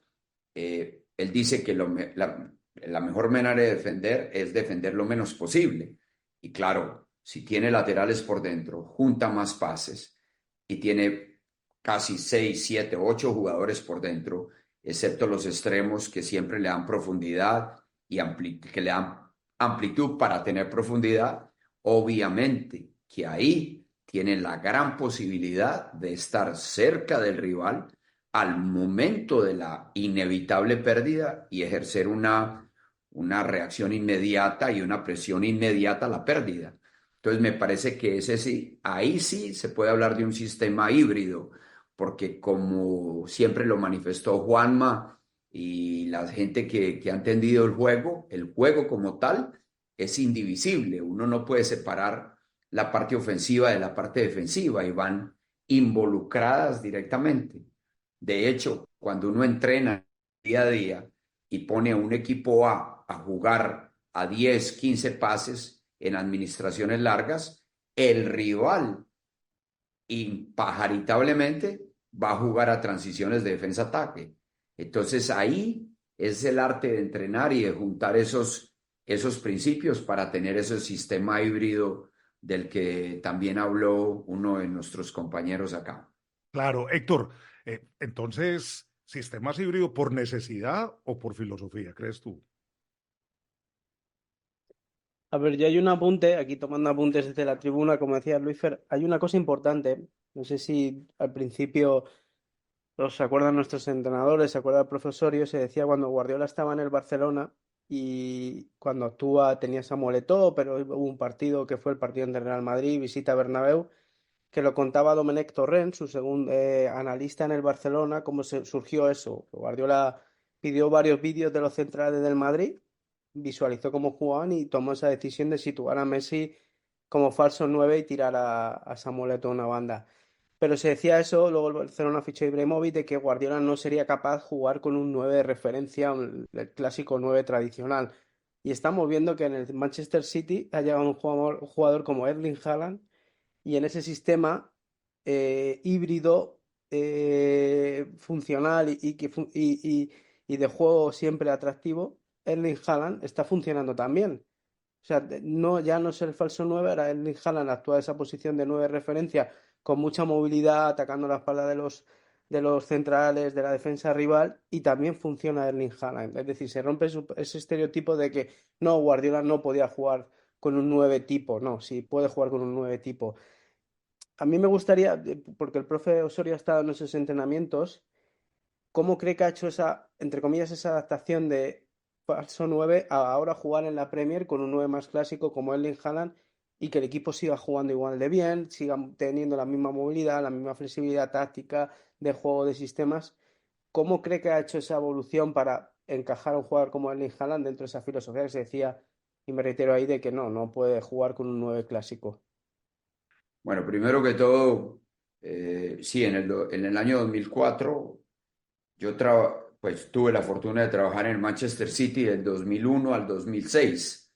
él dice que la mejor manera de defender es defender lo menos posible. Y claro, si tiene laterales por dentro, junta más pases y tiene casi 6, 7, 8 jugadores por dentro, excepto los extremos que siempre le dan profundidad y que le dan amplitud para tener profundidad, obviamente que ahí tiene la gran posibilidad de estar cerca del rival al momento de la inevitable pérdida y ejercer una reacción inmediata y una presión inmediata a la pérdida. Entonces me parece que ahí sí se puede hablar de un sistema híbrido, porque como siempre lo manifestó Juanma y la gente que ha entendido el juego como tal es indivisible. Uno no puede separar la parte ofensiva de la parte defensiva y van involucradas directamente. De hecho, cuando uno entrena día a día y pone a un equipo A jugar a 10, 15 pases en administraciones largas, el rival impajaritablemente va a jugar a transiciones de defensa-ataque. Entonces ahí es el arte de entrenar y de juntar esos principios para tener ese sistema híbrido del que también habló uno de nuestros compañeros acá. Claro, Héctor, entonces, ¿sistemas híbridos por necesidad o por filosofía, crees tú? A ver, yo hay un apunte, aquí tomando apuntes desde la tribuna, como decía Luisfer, hay una cosa importante, no sé si al principio se acuerdan nuestros entrenadores, se acuerda el profesorio, se decía cuando Guardiola estaba en el Barcelona y cuando actúa tenía Samuel Eto'o, pero hubo un partido que fue el partido entre Real Madrid, visita Bernabéu, que lo contaba Domenech Torrent, su segundo analista en el Barcelona, cómo surgió eso. Guardiola pidió varios vídeos de los centrales del Madrid, visualizó cómo jugaban y tomó esa decisión de situar a Messi como falso 9 y tirar a Samuel Eto'o a una banda. Pero se decía eso, luego el Barcelona fichó a Ibrahimovic, de que Guardiola no sería capaz de jugar con un 9 de referencia, el clásico 9 tradicional. Y estamos viendo que en el Manchester City ha llegado un jugador como Erling Haaland, y en ese sistema híbrido funcional y de juego siempre atractivo, Erling Haaland está funcionando también. O sea, ya no es el falso 9, ahora Erling Haaland actúa esa posición de 9 de referencia con mucha movilidad, atacando la espalda de los centrales, de la defensa rival, y también funciona Erling Haaland. Es decir, se rompe ese estereotipo de que no, Guardiola no podía jugar con un 9 tipo, no, sí puede jugar con un 9 tipo. A mí me gustaría, porque el profe Osorio ha estado en esos entrenamientos, ¿cómo cree que ha hecho esa, entre comillas, esa adaptación de falso 9 a ahora jugar en la Premier con un 9 más clásico como Erling Haaland y que el equipo siga jugando igual de bien, siga teniendo la misma movilidad, la misma flexibilidad táctica de juego de sistemas? ¿Cómo cree que ha hecho esa evolución para encajar a un jugador como Erling Haaland dentro de esa filosofía que se decía, y me reitero ahí, de que no puede jugar con un 9 clásico? Bueno, primero que todo, sí, en el año 2004 yo pues tuve la fortuna de trabajar en Manchester City del 2001 al 2006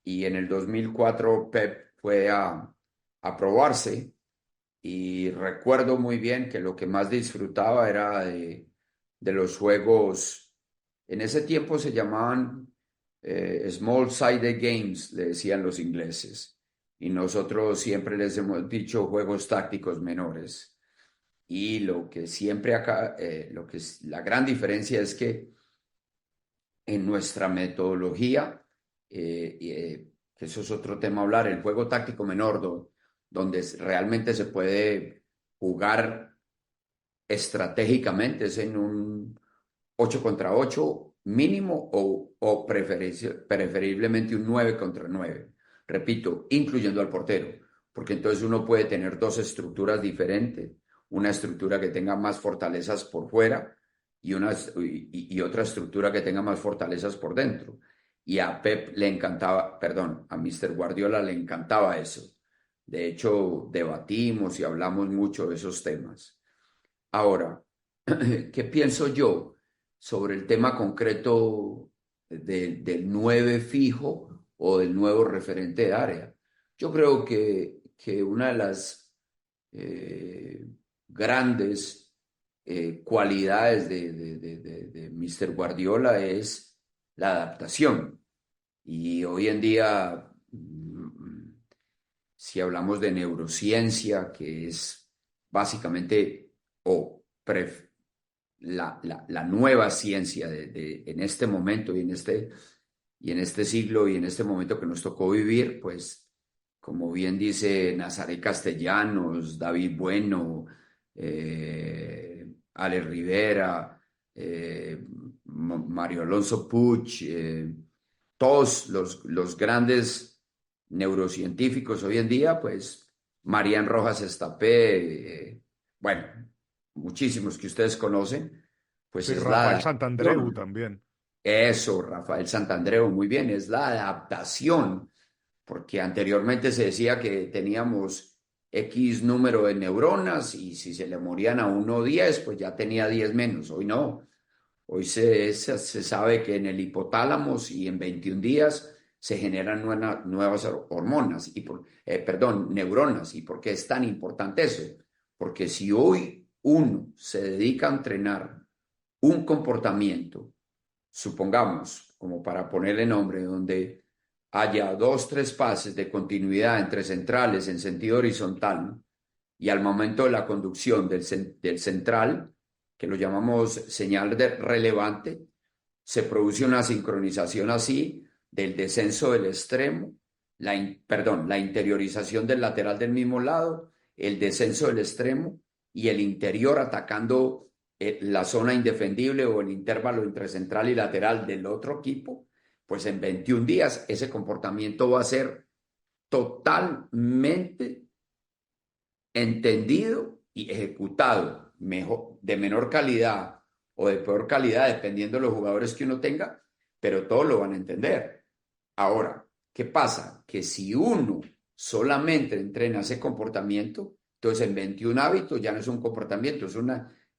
y en el 2004 Pep fue a probarse y recuerdo muy bien que lo que más disfrutaba era de los juegos, en ese tiempo se llamaban small sided games, le decían los ingleses, y nosotros siempre les hemos dicho juegos tácticos menores. Y lo que siempre acá, la gran diferencia es que en nuestra metodología, que eso es otro tema a hablar, el juego táctico menor, donde realmente se puede jugar estratégicamente, es en un 8 contra 8 mínimo o preferiblemente un 9 contra 9. Repito, incluyendo al portero, porque entonces uno puede tener dos estructuras diferentes, una estructura que tenga más fortalezas por fuera y otra estructura que tenga más fortalezas por dentro. Y a Pep le encantaba, perdón, a Mr. Guardiola le encantaba eso. De hecho, debatimos y hablamos mucho de esos temas. Ahora, ¿qué pienso yo sobre el tema concreto del 9 fijo o del nuevo referente de área? Yo creo que una de las grandes cualidades de Mr. Guardiola es la adaptación. Y hoy en día, si hablamos de neurociencia, que es básicamente la nueva ciencia en este momento y en este siglo y en este momento que nos tocó vivir, pues como bien dice Nazaret Castellanos, David Bueno, Ale Rivera, Mario Alonso Puig, todos los grandes neurocientíficos hoy en día, pues Marian Rojas Estapé, bueno, muchísimos que ustedes conocen, pues sí, es Rafael Santandreu también. Eso, Rafael Santandreu, muy bien, es la adaptación, porque anteriormente se decía que teníamos X número de neuronas y si se le morían a uno 10, pues ya tenía 10 menos. Hoy no. Hoy se sabe que en el hipotálamo y en 21 días se generan nuevas hormonas, neuronas. ¿Y por qué es tan importante eso? Porque si hoy uno se dedica a entrenar un comportamiento, supongamos, como para ponerle nombre, donde haya 2, 3 pases de continuidad entre centrales en sentido horizontal y al momento de la conducción del central, que lo llamamos señal relevante, se produce una sincronización así del descenso del extremo, la interiorización del lateral del mismo lado, el descenso del extremo y el interior atacando la zona indefendible o el intervalo entre central y lateral del otro equipo. Pues en 21 días ese comportamiento va a ser totalmente entendido y ejecutado de menor calidad o de peor calidad, dependiendo de los jugadores que uno tenga, pero todos lo van a entender. Ahora, ¿qué pasa? Que si uno solamente entrena ese comportamiento, entonces en 21 hábitos ya no es un comportamiento,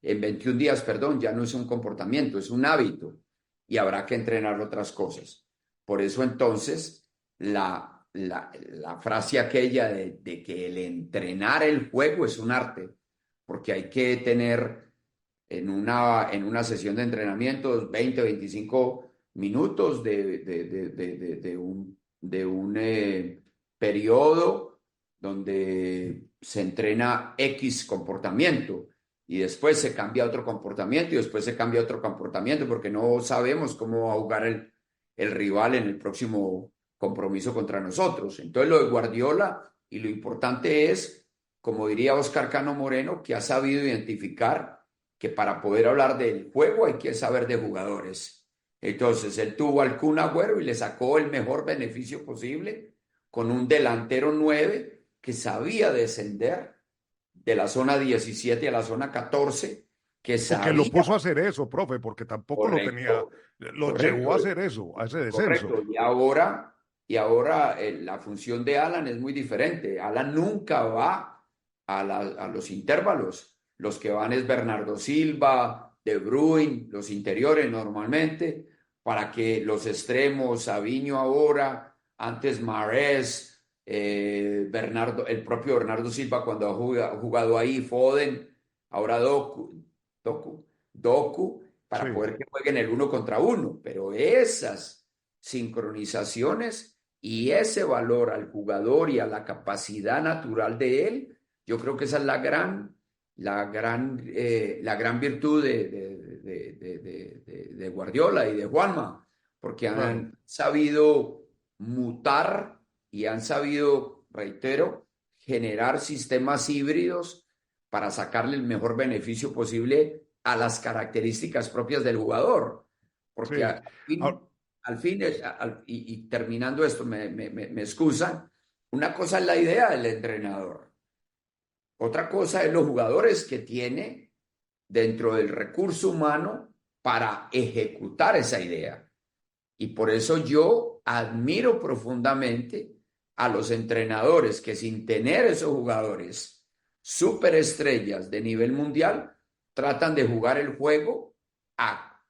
en 21 días, perdón, ya no es un comportamiento, es un hábito. Y habrá que entrenar otras cosas. Por eso entonces la frase aquella de que el entrenar el juego es un arte, porque hay que tener en una sesión de entrenamiento 20, 25 minutos de un periodo donde se entrena X comportamiento. Y después se cambia otro comportamiento y después se cambia otro comportamiento porque no sabemos cómo va a jugar el rival en el próximo compromiso contra nosotros. Entonces lo de Guardiola y lo importante es, como diría Oscar Cano Moreno, que ha sabido identificar que para poder hablar del juego hay que saber de jugadores. Entonces, él tuvo al Kun Agüero y le sacó el mejor beneficio posible con un delantero 9 que sabía descender de la zona 17 a la zona 14, que sabía... Porque lo puso a hacer eso, profe, porque tampoco Correcto, lo tenía, lo llevó a hacer eso, a ese descenso. correcto. Y ahora la función de Alan es muy diferente. Alan nunca va a los intervalos. Los que van es Bernardo Silva, De Bruyne, los interiores normalmente, para que los extremos, Savinho ahora, antes Mahrez, el propio Bernardo Silva cuando ha jugado ahí, Foden, ahora Doku, para Sí. poder que jueguen el 1 contra 1. Pero esas sincronizaciones y ese valor al jugador y a la capacidad natural de él, yo creo que esa es la gran virtud de Guardiola y de Juanma, porque han sabido mutar y han sabido, reitero, generar sistemas híbridos para sacarle el mejor beneficio posible a las características propias del jugador. Porque Sí. al fin, y terminando esto, me excusan, una cosa es la idea del entrenador, otra cosa es los jugadores que tiene dentro del recurso humano para ejecutar esa idea. Y por eso yo admiro profundamente a los entrenadores que sin tener esos jugadores superestrellas de nivel mundial tratan de jugar el juego a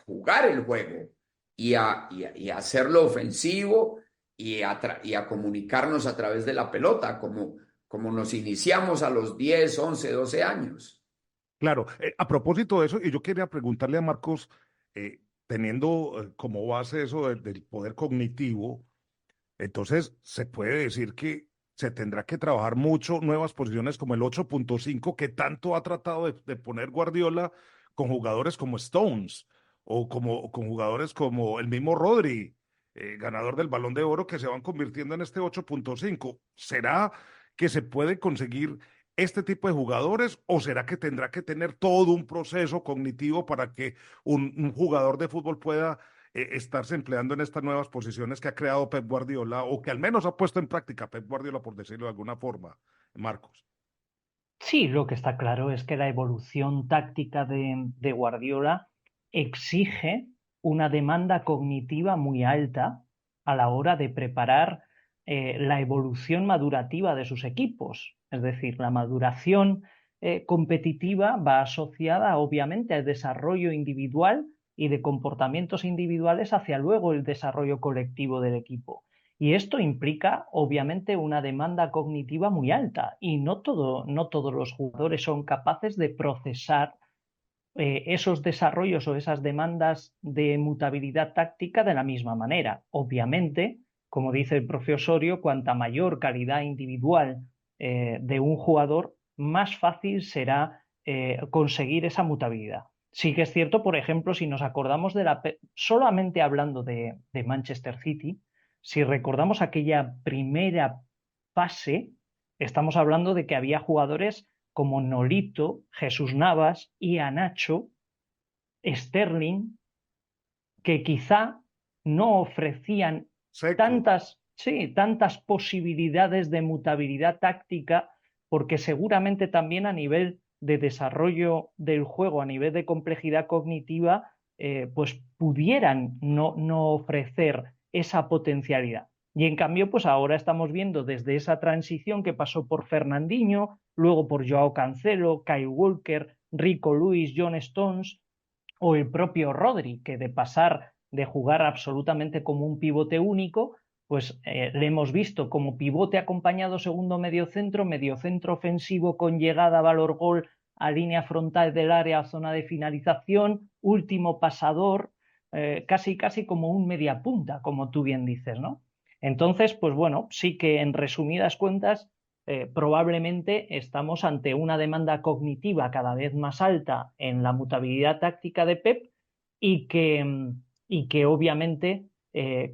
jugar el juego y a hacerlo ofensivo y a comunicarnos a través de la pelota, como nos iniciamos a los 10, 11, 12 años. Claro, a propósito de eso, y yo quería preguntarle a Marcos, teniendo como base eso del poder cognitivo, entonces se puede decir que se tendrá que trabajar mucho nuevas posiciones como el 8.5 que tanto ha tratado de poner Guardiola con jugadores como Stones o con jugadores como el mismo Rodri, ganador del Balón de Oro, que se van convirtiendo en este 8.5. ¿Será que se puede conseguir este tipo de jugadores o será que tendrá que tener todo un proceso cognitivo para que un jugador de fútbol pueda estarse empleando en estas nuevas posiciones que ha creado Pep Guardiola o que al menos ha puesto en práctica Pep Guardiola, por decirlo de alguna forma, Marcos? Sí, lo que está claro es que la evolución táctica de Guardiola exige una demanda cognitiva muy alta a la hora de preparar la evolución madurativa de sus equipos. Es decir, la maduración competitiva va asociada obviamente al desarrollo individual y de comportamientos individuales hacia luego el desarrollo colectivo del equipo. Y esto implica, obviamente, una demanda cognitiva muy alta y no todos los jugadores son capaces de procesar esos desarrollos o esas demandas de mutabilidad táctica de la misma manera. Obviamente, como dice el profe Osorio, cuanta mayor calidad individual de un jugador, más fácil será conseguir esa mutabilidad. Sí que es cierto, por ejemplo, si nos acordamos solamente hablando de Manchester City, si recordamos aquella primera fase, estamos hablando de que había jugadores como Nolito, Jesús Navas, Iheanacho, Sterling, que quizá no ofrecían tantas posibilidades de mutabilidad táctica, porque seguramente también a nivel de desarrollo del juego, a nivel de complejidad cognitiva, pues pudieran no ofrecer esa potencialidad. Y en cambio, pues ahora estamos viendo desde esa transición que pasó por Fernandinho, luego por Joao Cancelo, Kyle Walker, Rico Lewis, John Stones o el propio Rodri, que de pasar de jugar absolutamente como un pivote único, pues le hemos visto como pivote acompañado segundo mediocentro ofensivo con llegada, valor gol a línea frontal del área, zona de finalización, último pasador, casi como un mediapunta, como tú bien dices, ¿no? Entonces, pues bueno, sí que en resumidas cuentas, probablemente estamos ante una demanda cognitiva cada vez más alta en la mutabilidad táctica de Pep y que obviamente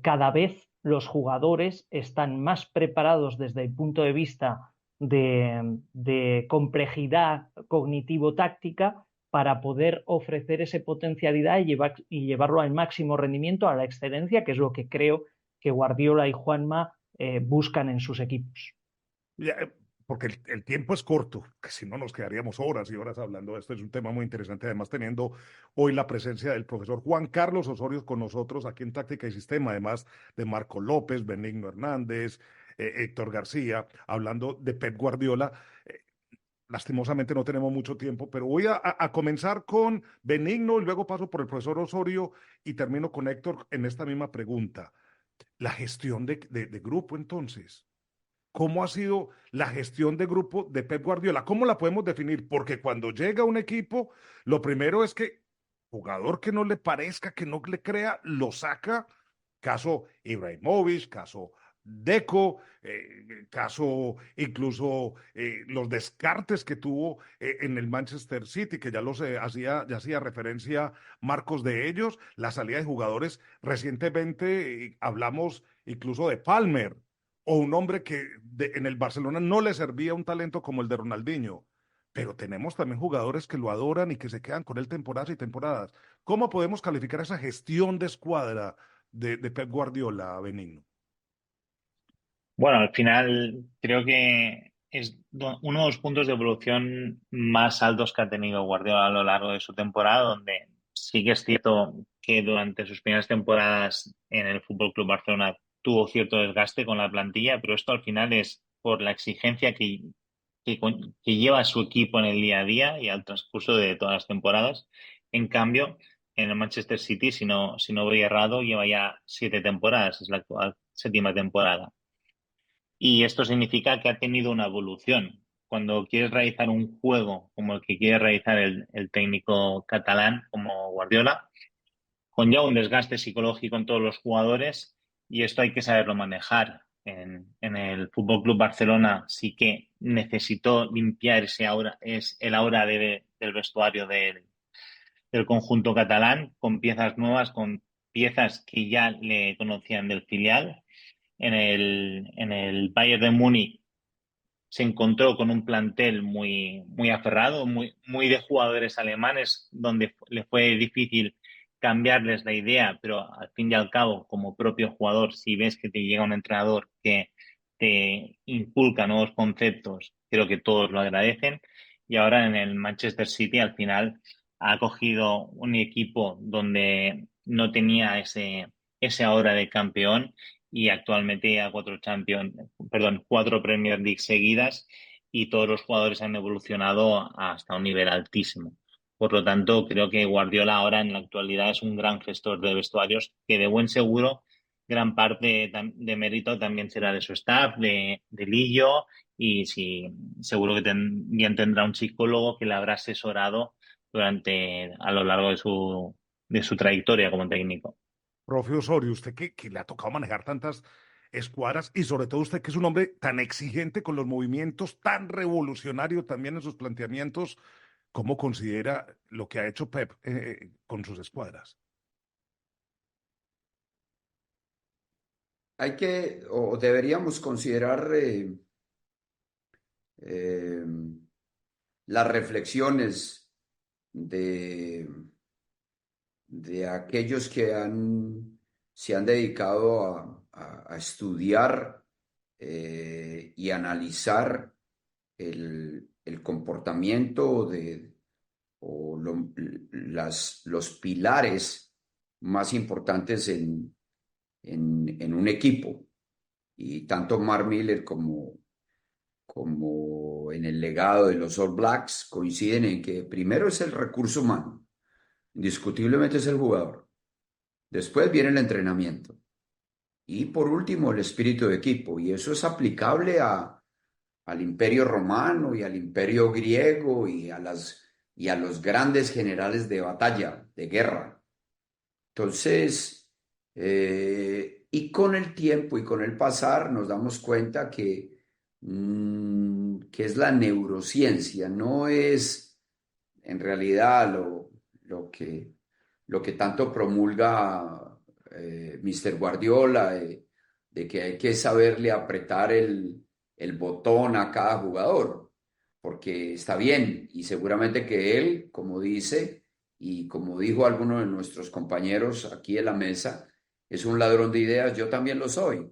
cada vez los jugadores están más preparados desde el punto de vista de complejidad cognitivo-táctica para poder ofrecer esa potencialidad y llevarlo al máximo rendimiento, a la excelencia, que es lo que creo que Guardiola y Juanma buscan en sus equipos. Porque el tiempo es corto, que si no nos quedaríamos horas y horas hablando de esto. Es un tema muy interesante, además teniendo hoy la presencia del profesor Juan Carlos Osorio con nosotros aquí en Táctica y Sistema, además de Marco López, Benigno Hernández, Héctor García, hablando de Pep Guardiola. Lastimosamente no tenemos mucho tiempo, pero voy a comenzar con Benigno y luego paso por el profesor Osorio y termino con Héctor en esta misma pregunta. La gestión de grupo, entonces. ¿Cómo ha sido la gestión de grupo de Pep Guardiola? ¿Cómo la podemos definir? Porque cuando llega un equipo, lo primero es que jugador que no le parezca, que no le crea, lo saca. Caso Ibrahimovic, caso Deco, caso incluso los descartes que tuvo en el Manchester City, que ya hacía referencia Marcos de ellos, la salida de jugadores. Recientemente hablamos incluso de Palmer, o un hombre que en el Barcelona no le servía un talento como el de Ronaldinho. Pero tenemos también jugadores que lo adoran y que se quedan con él temporadas y temporadas. ¿Cómo podemos calificar esa gestión de escuadra de Pep Guardiola, Benigno? Bueno, al final creo que es uno de los puntos de evolución más altos que ha tenido Guardiola a lo largo de su temporada, donde sí que es cierto que durante sus primeras temporadas en el Fútbol Club Barcelona tuvo cierto desgaste con la plantilla, pero esto al final es por la exigencia que lleva su equipo en el día a día y al transcurso de todas las temporadas. En cambio, en el Manchester City, si no voy errado, lleva ya 7 temporadas, es la actual 7ª temporada. Y esto significa que ha tenido una evolución. Cuando quieres realizar un juego como el que quiere realizar el técnico catalán como Guardiola, conlleva un desgaste psicológico en todos los jugadores y esto hay que saberlo manejar. En el Fútbol Club Barcelona sí que necesitó limpiar el aura del vestuario del conjunto catalán con piezas nuevas, con piezas que ya le conocían del filial. En el Bayern de Múnich se encontró con un plantel muy, muy aferrado, muy de jugadores alemanes, donde le fue difícil cambiarles la idea, pero al fin y al cabo, como propio jugador, si ves que te llega un entrenador que te inculca nuevos conceptos, creo que todos lo agradecen. Y ahora en el Manchester City, al final, ha cogido un equipo donde no tenía ese aura de campeón y actualmente a 4 Premier League seguidas y todos los jugadores han evolucionado hasta un nivel altísimo. Por lo tanto, creo que Guardiola ahora en la actualidad es un gran gestor de vestuarios que de buen seguro gran parte de mérito también será de su staff, de Lillo, y sí, seguro que también tendrá un psicólogo que le habrá asesorado a lo largo de su trayectoria como técnico. Profe Osorio, usted que le ha tocado manejar tantas escuadras y sobre todo usted que es un hombre tan exigente con los movimientos, tan revolucionario también en sus planteamientos, ¿cómo considera lo que ha hecho Pep con sus escuadras? Hay o deberíamos considerar las reflexiones de aquellos que se han dedicado a estudiar y analizar el comportamiento los pilares más importantes en un equipo. Y tanto Mark Miller como en el legado de los All Blacks coinciden en que primero es el recurso humano, indiscutiblemente es el jugador. Después viene el entrenamiento. Y por último, el espíritu de equipo. Y eso es aplicable al Imperio Romano y al Imperio Griego y a los grandes generales de batalla, de guerra. Entonces, y con el tiempo y con el pasar nos damos cuenta que es la neurociencia, no es en realidad lo que tanto promulga Mr. Guardiola, de que hay que saberle apretar el botón a cada jugador, porque está bien y seguramente que él, como dice y como dijo alguno de nuestros compañeros aquí en la mesa, es un ladrón de ideas. Yo también lo soy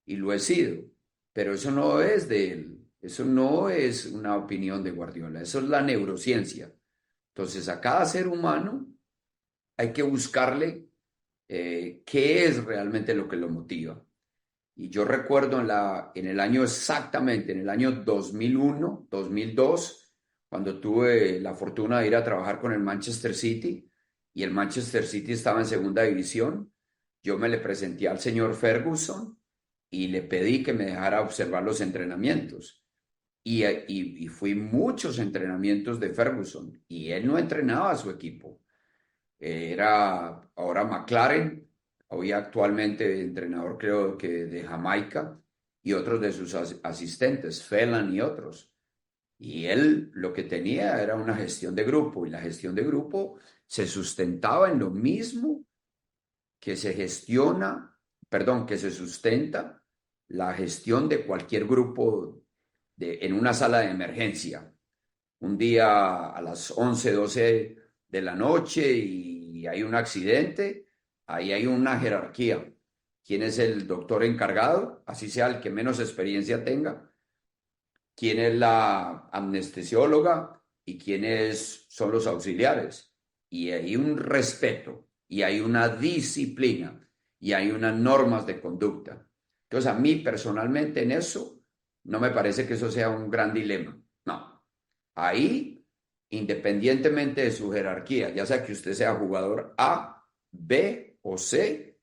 y lo he sido, pero eso no es de él, eso no es una opinión de Guardiola, eso es la neurociencia. Entonces, a cada ser humano hay que buscarle qué es realmente lo que lo motiva. Y yo recuerdo en el año exactamente, en el año 2001, 2002, cuando tuve la fortuna de ir a trabajar con el Manchester City y el Manchester City estaba en segunda división, yo me le presenté al señor Ferguson y le pedí que me dejara observar los entrenamientos. Y fui muchos entrenamientos de Ferguson y él no entrenaba a su equipo. Era ahora McLaren, hoy actualmente entrenador creo que de Jamaica, y otros de sus asistentes, Phelan y otros. Y él lo que tenía era una gestión de grupo, y la gestión de grupo se sustentaba en lo mismo que se sustenta la gestión de cualquier grupo en una sala de emergencia. Un día a las 11, 12 de la noche y hay un accidente, ahí hay una jerarquía. ¿Quién es el doctor encargado? Así sea el que menos experiencia tenga. ¿Quién es la anestesióloga? ¿Y quiénes son los auxiliares? Y hay un respeto, y hay una disciplina, y hay unas normas de conducta. Entonces, a mí personalmente en eso, no me parece que eso sea un gran dilema. No. Ahí, independientemente de su jerarquía, ya sea que usted sea jugador A, B o C,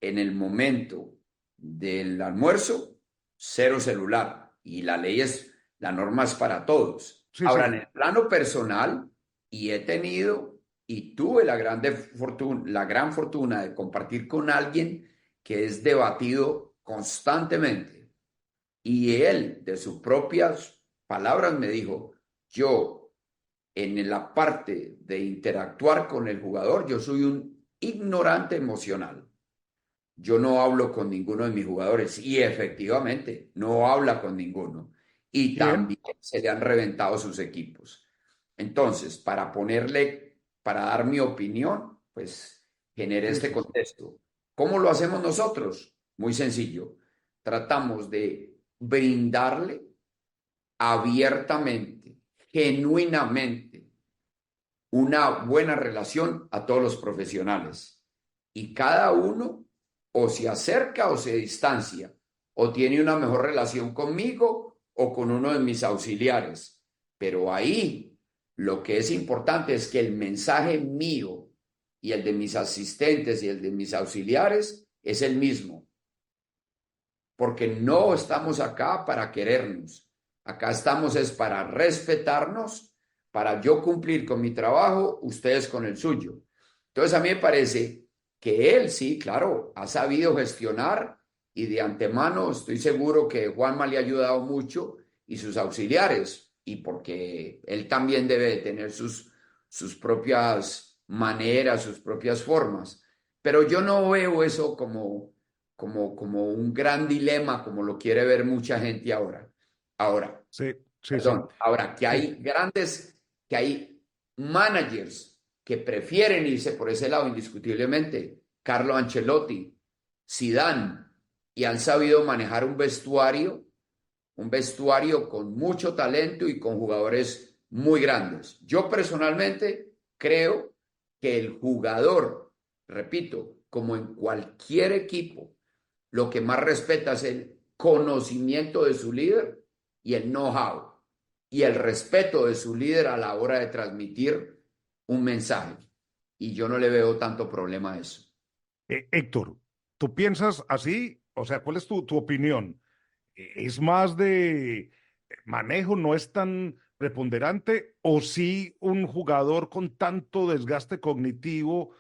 en el momento del almuerzo, 0 celular. Y la norma es para todos. Sí, Ahora, sí. en el plano personal, y tuve la gran fortuna de compartir con alguien que es debatido constantemente. Y él, de sus propias palabras, me dijo, yo, en la parte de interactuar con el jugador, yo soy un ignorante emocional. Yo no hablo con ninguno de mis jugadores y efectivamente no habla con ninguno. Y también se le han reventado sus equipos. Entonces, para dar mi opinión, pues generé este contexto. ¿Cómo lo hacemos nosotros? Muy sencillo. Tratamos de brindarle abiertamente, genuinamente, una buena relación a todos los profesionales. Y cada uno o se acerca o se distancia, o tiene una mejor relación conmigo o con uno de mis auxiliares. Pero ahí lo que es importante es que el mensaje mío y el de mis asistentes y el de mis auxiliares es el mismo. Porque no estamos acá para querernos. Acá estamos es para respetarnos, para yo cumplir con mi trabajo, ustedes con el suyo. Entonces a mí me parece que él sí, claro, ha sabido gestionar y de antemano estoy seguro que Juanma le ha ayudado mucho y sus auxiliares, y porque él también debe tener sus propias maneras, sus propias formas. Pero yo no veo eso como un gran dilema como lo quiere ver mucha gente ahora. Ahora, ahora que hay que hay managers que prefieren irse por ese lado indiscutiblemente, Carlo Ancelotti, Zidane, y han sabido manejar un vestuario con mucho talento y con jugadores muy grandes. Yo personalmente creo que el jugador, repito, como en cualquier equipo, lo que más respeta es el conocimiento de su líder y el know-how y el respeto de su líder a la hora de transmitir un mensaje. Y yo no le veo tanto problema a eso. Héctor, ¿tú piensas así? O sea, ¿cuál es tu opinión? ¿Es más de manejo, no es tan preponderante? ¿O sí un jugador con tanto desgaste cognitivo,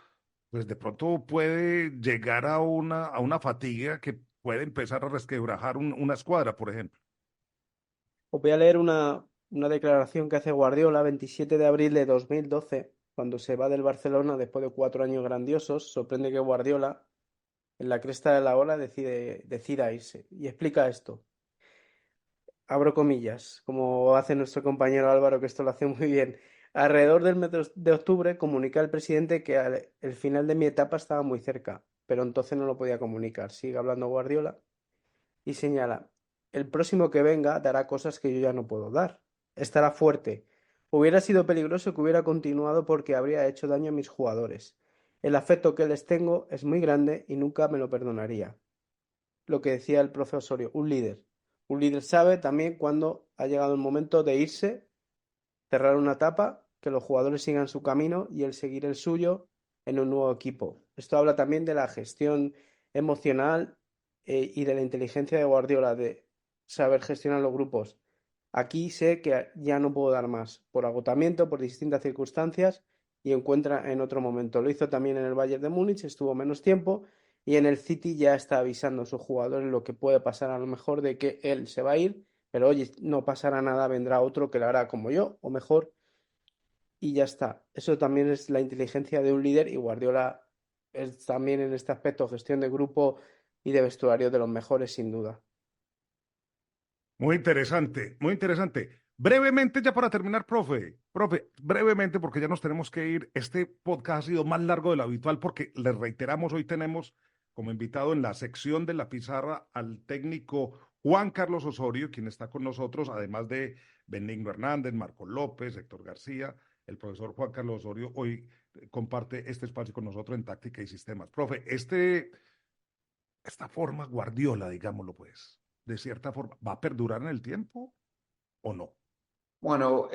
pues de pronto puede llegar a una fatiga que puede empezar a resquebrajar una escuadra, por ejemplo? Os voy a leer una declaración que hace Guardiola, 27 de abril de 2012, cuando se va del Barcelona después de 4 años grandiosos. Sorprende que Guardiola, en la cresta de la ola, decida irse. Y explica esto. abro comillas, como hace nuestro compañero Álvaro, que esto lo hace muy bien. Alrededor del mes de octubre comunica al presidente que el final de mi etapa estaba muy cerca, pero entonces no lo podía comunicar. Sigue hablando Guardiola y señala, el próximo que venga dará cosas que yo ya no puedo dar. Estará fuerte. Hubiera sido peligroso que hubiera continuado porque habría hecho daño a mis jugadores. El afecto que les tengo es muy grande y nunca me lo perdonaría. Lo que decía el profe Osorio, un líder. Un líder sabe también cuando ha llegado el momento de irse, cerrar una etapa, que los jugadores sigan su camino y él seguir el suyo en un nuevo equipo. Esto habla también de la gestión emocional y de la inteligencia de Guardiola, de saber gestionar los grupos. Aquí sé que ya no puedo dar más, por agotamiento, por distintas circunstancias, y encuentra en otro momento. Lo hizo también en el Bayern de Múnich, estuvo menos tiempo, y en el City ya está avisando a sus jugadores lo que puede pasar, a lo mejor de que él se va a ir, pero oye, no pasará nada, vendrá otro que lo hará como yo, o mejor, y ya está. Eso también es la inteligencia de un líder, y Guardiola es también en este aspecto, gestión de grupo y de vestuario, de los mejores sin duda. Muy interesante, muy interesante. Brevemente, ya para terminar, profe, brevemente, porque ya nos tenemos que ir. Este podcast ha sido más largo de lo habitual porque, les reiteramos, hoy tenemos como invitado en la sección de la pizarra al técnico Juan Carlos Osorio, quien está con nosotros, además de Benigno Hernández, Marco López, Héctor García. El profesor Juan Carlos Osorio hoy comparte este espacio con nosotros en Táctica y Sistemas. Profe, esta forma Guardiola, digámoslo pues, de cierta forma, ¿va a perdurar en el tiempo o no? Bueno,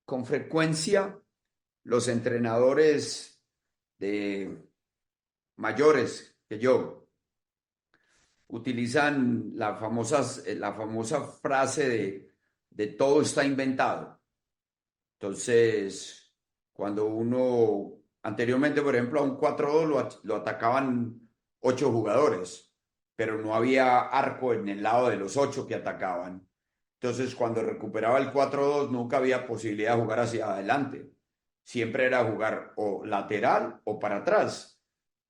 con frecuencia los entrenadores de mayores que yo utilizan la famosa frase de todo está inventado. Entonces, cuando anteriormente, por ejemplo, a un 4-2 lo atacaban 8 jugadores, pero no había arco en el lado de los 8 que atacaban. Entonces, cuando recuperaba el 4-2, nunca había posibilidad de jugar hacia adelante. Siempre era jugar o lateral o para atrás.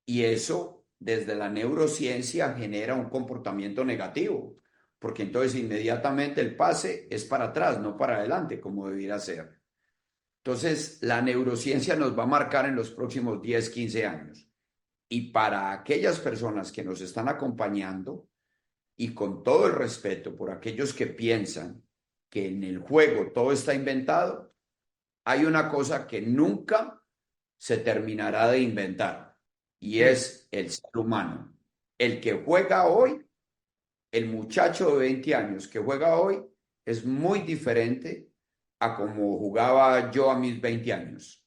Y eso, desde la neurociencia, genera un comportamiento negativo, porque entonces inmediatamente el pase es para atrás, no para adelante, como debiera ser. Entonces, la neurociencia nos va a marcar en los próximos 10, 15 años. Y para aquellas personas que nos están acompañando, y con todo el respeto por aquellos que piensan que en el juego todo está inventado, hay una cosa que nunca se terminará de inventar, y es el ser humano. El que juega hoy, el muchacho de 20 años que juega hoy, es muy diferente a como jugaba yo a mis 20 años.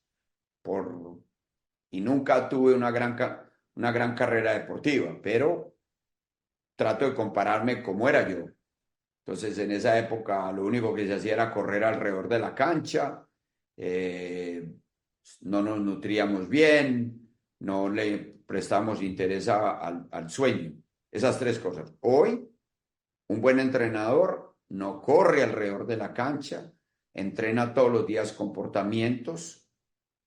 Y nunca tuve una gran carrera deportiva, pero trato de compararme como era yo. Entonces, en esa época, lo único que se hacía era correr alrededor de la cancha, no nos nutríamos bien, no le prestamos interés al sueño. Esas 3 cosas. Hoy, un buen entrenador no corre alrededor de la cancha, entrena todos los días comportamientos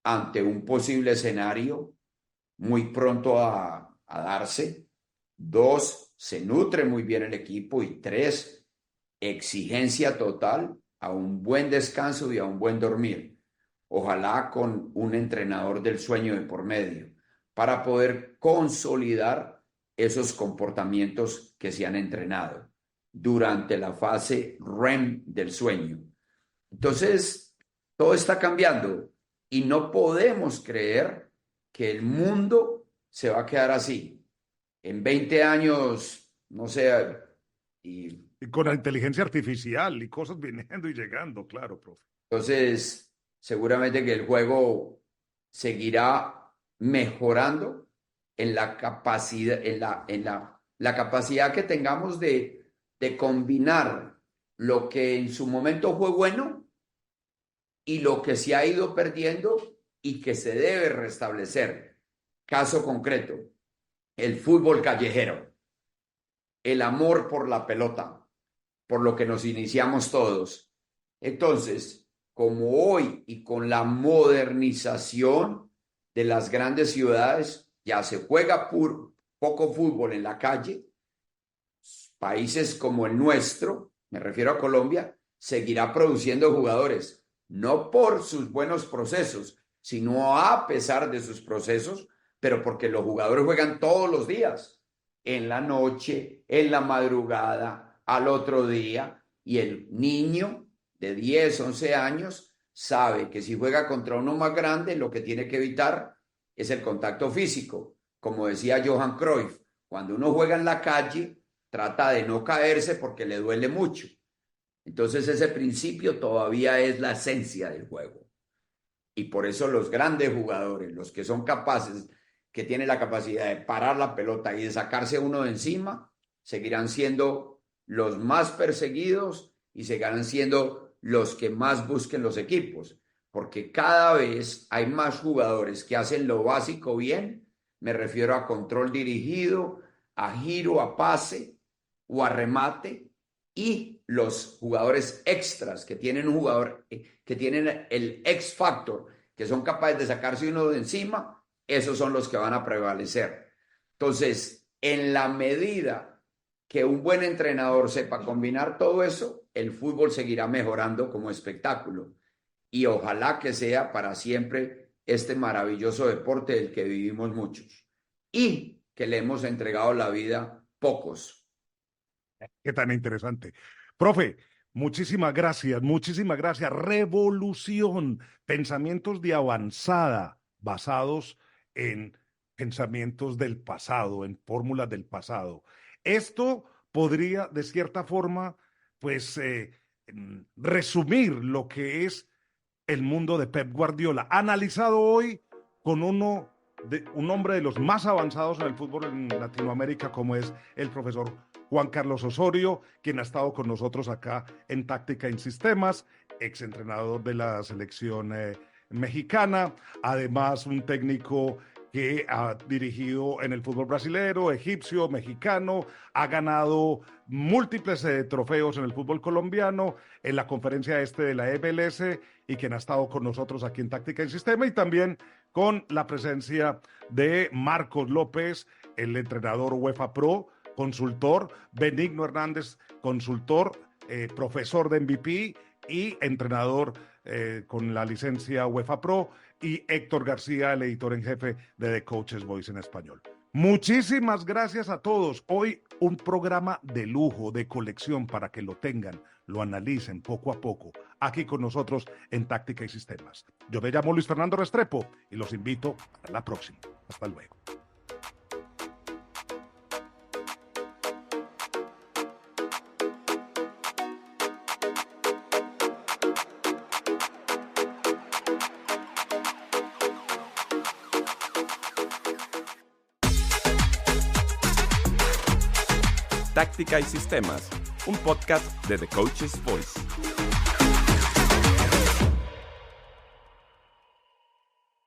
ante un posible escenario muy pronto a darse. 2, se nutre muy bien el equipo. Y 3, exigencia total a un buen descanso y a un buen dormir. Ojalá con un entrenador del sueño de por medio, para poder consolidar esos comportamientos que se han entrenado durante la fase REM del sueño. Entonces, todo está cambiando y no podemos creer que el mundo se va a quedar así. En 20 años, no sé, y con la inteligencia artificial y cosas viniendo y llegando, claro, profe. Entonces, seguramente que el juego seguirá mejorando en la capacidad, la capacidad que tengamos de combinar lo que en su momento fue bueno y lo que se ha ido perdiendo y que se debe restablecer. Caso concreto, el fútbol callejero, el amor por la pelota, por lo que nos iniciamos todos. Entonces, como hoy y con la modernización de las grandes ciudades, ya se juega poco fútbol en la calle, países como el nuestro, me refiero a Colombia, seguirá produciendo jugadores, no por sus buenos procesos, sino a pesar de sus procesos, pero porque los jugadores juegan todos los días, en la noche, en la madrugada, al otro día, y el niño de 10, 11 años sabe que si juega contra uno más grande, lo que tiene que evitar es el contacto físico. Como decía Johan Cruyff, cuando uno juega en la calle, trata de no caerse porque le duele mucho. Entonces ese principio todavía es la esencia del juego. Y por eso los grandes jugadores, los que son capaces, que tienen la capacidad de parar la pelota y de sacarse uno de encima, seguirán siendo los más perseguidos y seguirán siendo los que más busquen los equipos. Porque cada vez hay más jugadores que hacen lo básico bien, me refiero a control dirigido, a giro, a pase o a remate, y los jugadores extras que tienen un jugador, que tienen el X factor, que son capaces de sacarse uno de encima, esos son los que van a prevalecer. Entonces, en la medida que un buen entrenador sepa combinar todo eso, el fútbol seguirá mejorando como espectáculo. Y ojalá que sea para siempre este maravilloso deporte del que vivimos muchos y que le hemos entregado la vida pocos. Qué tan interesante. Profe, muchísimas gracias. Revolución, pensamientos de avanzada basados en pensamientos del pasado, en fórmulas del pasado. Esto podría, de cierta forma, pues, resumir lo que es el mundo de Pep Guardiola, analizado hoy con un hombre de los más avanzados en el fútbol en Latinoamérica, como es el profesor Juan Carlos Osorio, quien ha estado con nosotros acá en Táctica en Sistemas, exentrenador de la selección mexicana, además un técnico que ha dirigido en el fútbol brasilero, egipcio, mexicano, ha ganado múltiples trofeos en el fútbol colombiano, en la conferencia de la MLS, y quien ha estado con nosotros aquí en Táctica en Sistema, y también con la presencia de Marcos López, el entrenador UEFA Pro, consultor, Benigno Hernández, consultor, profesor de MVP y entrenador con la licencia UEFA Pro, y Héctor García, el editor en jefe de The Coach's Voice en español. Muchísimas gracias a todos. Hoy un programa de lujo, de colección, para que lo tengan, lo analicen poco a poco, aquí con nosotros en Táctica y Sistemas. Yo me llamo Luis Fernando Restrepo y los invito a la próxima. Hasta luego. Táctica y Sistemas, un podcast de The Coach's Voice.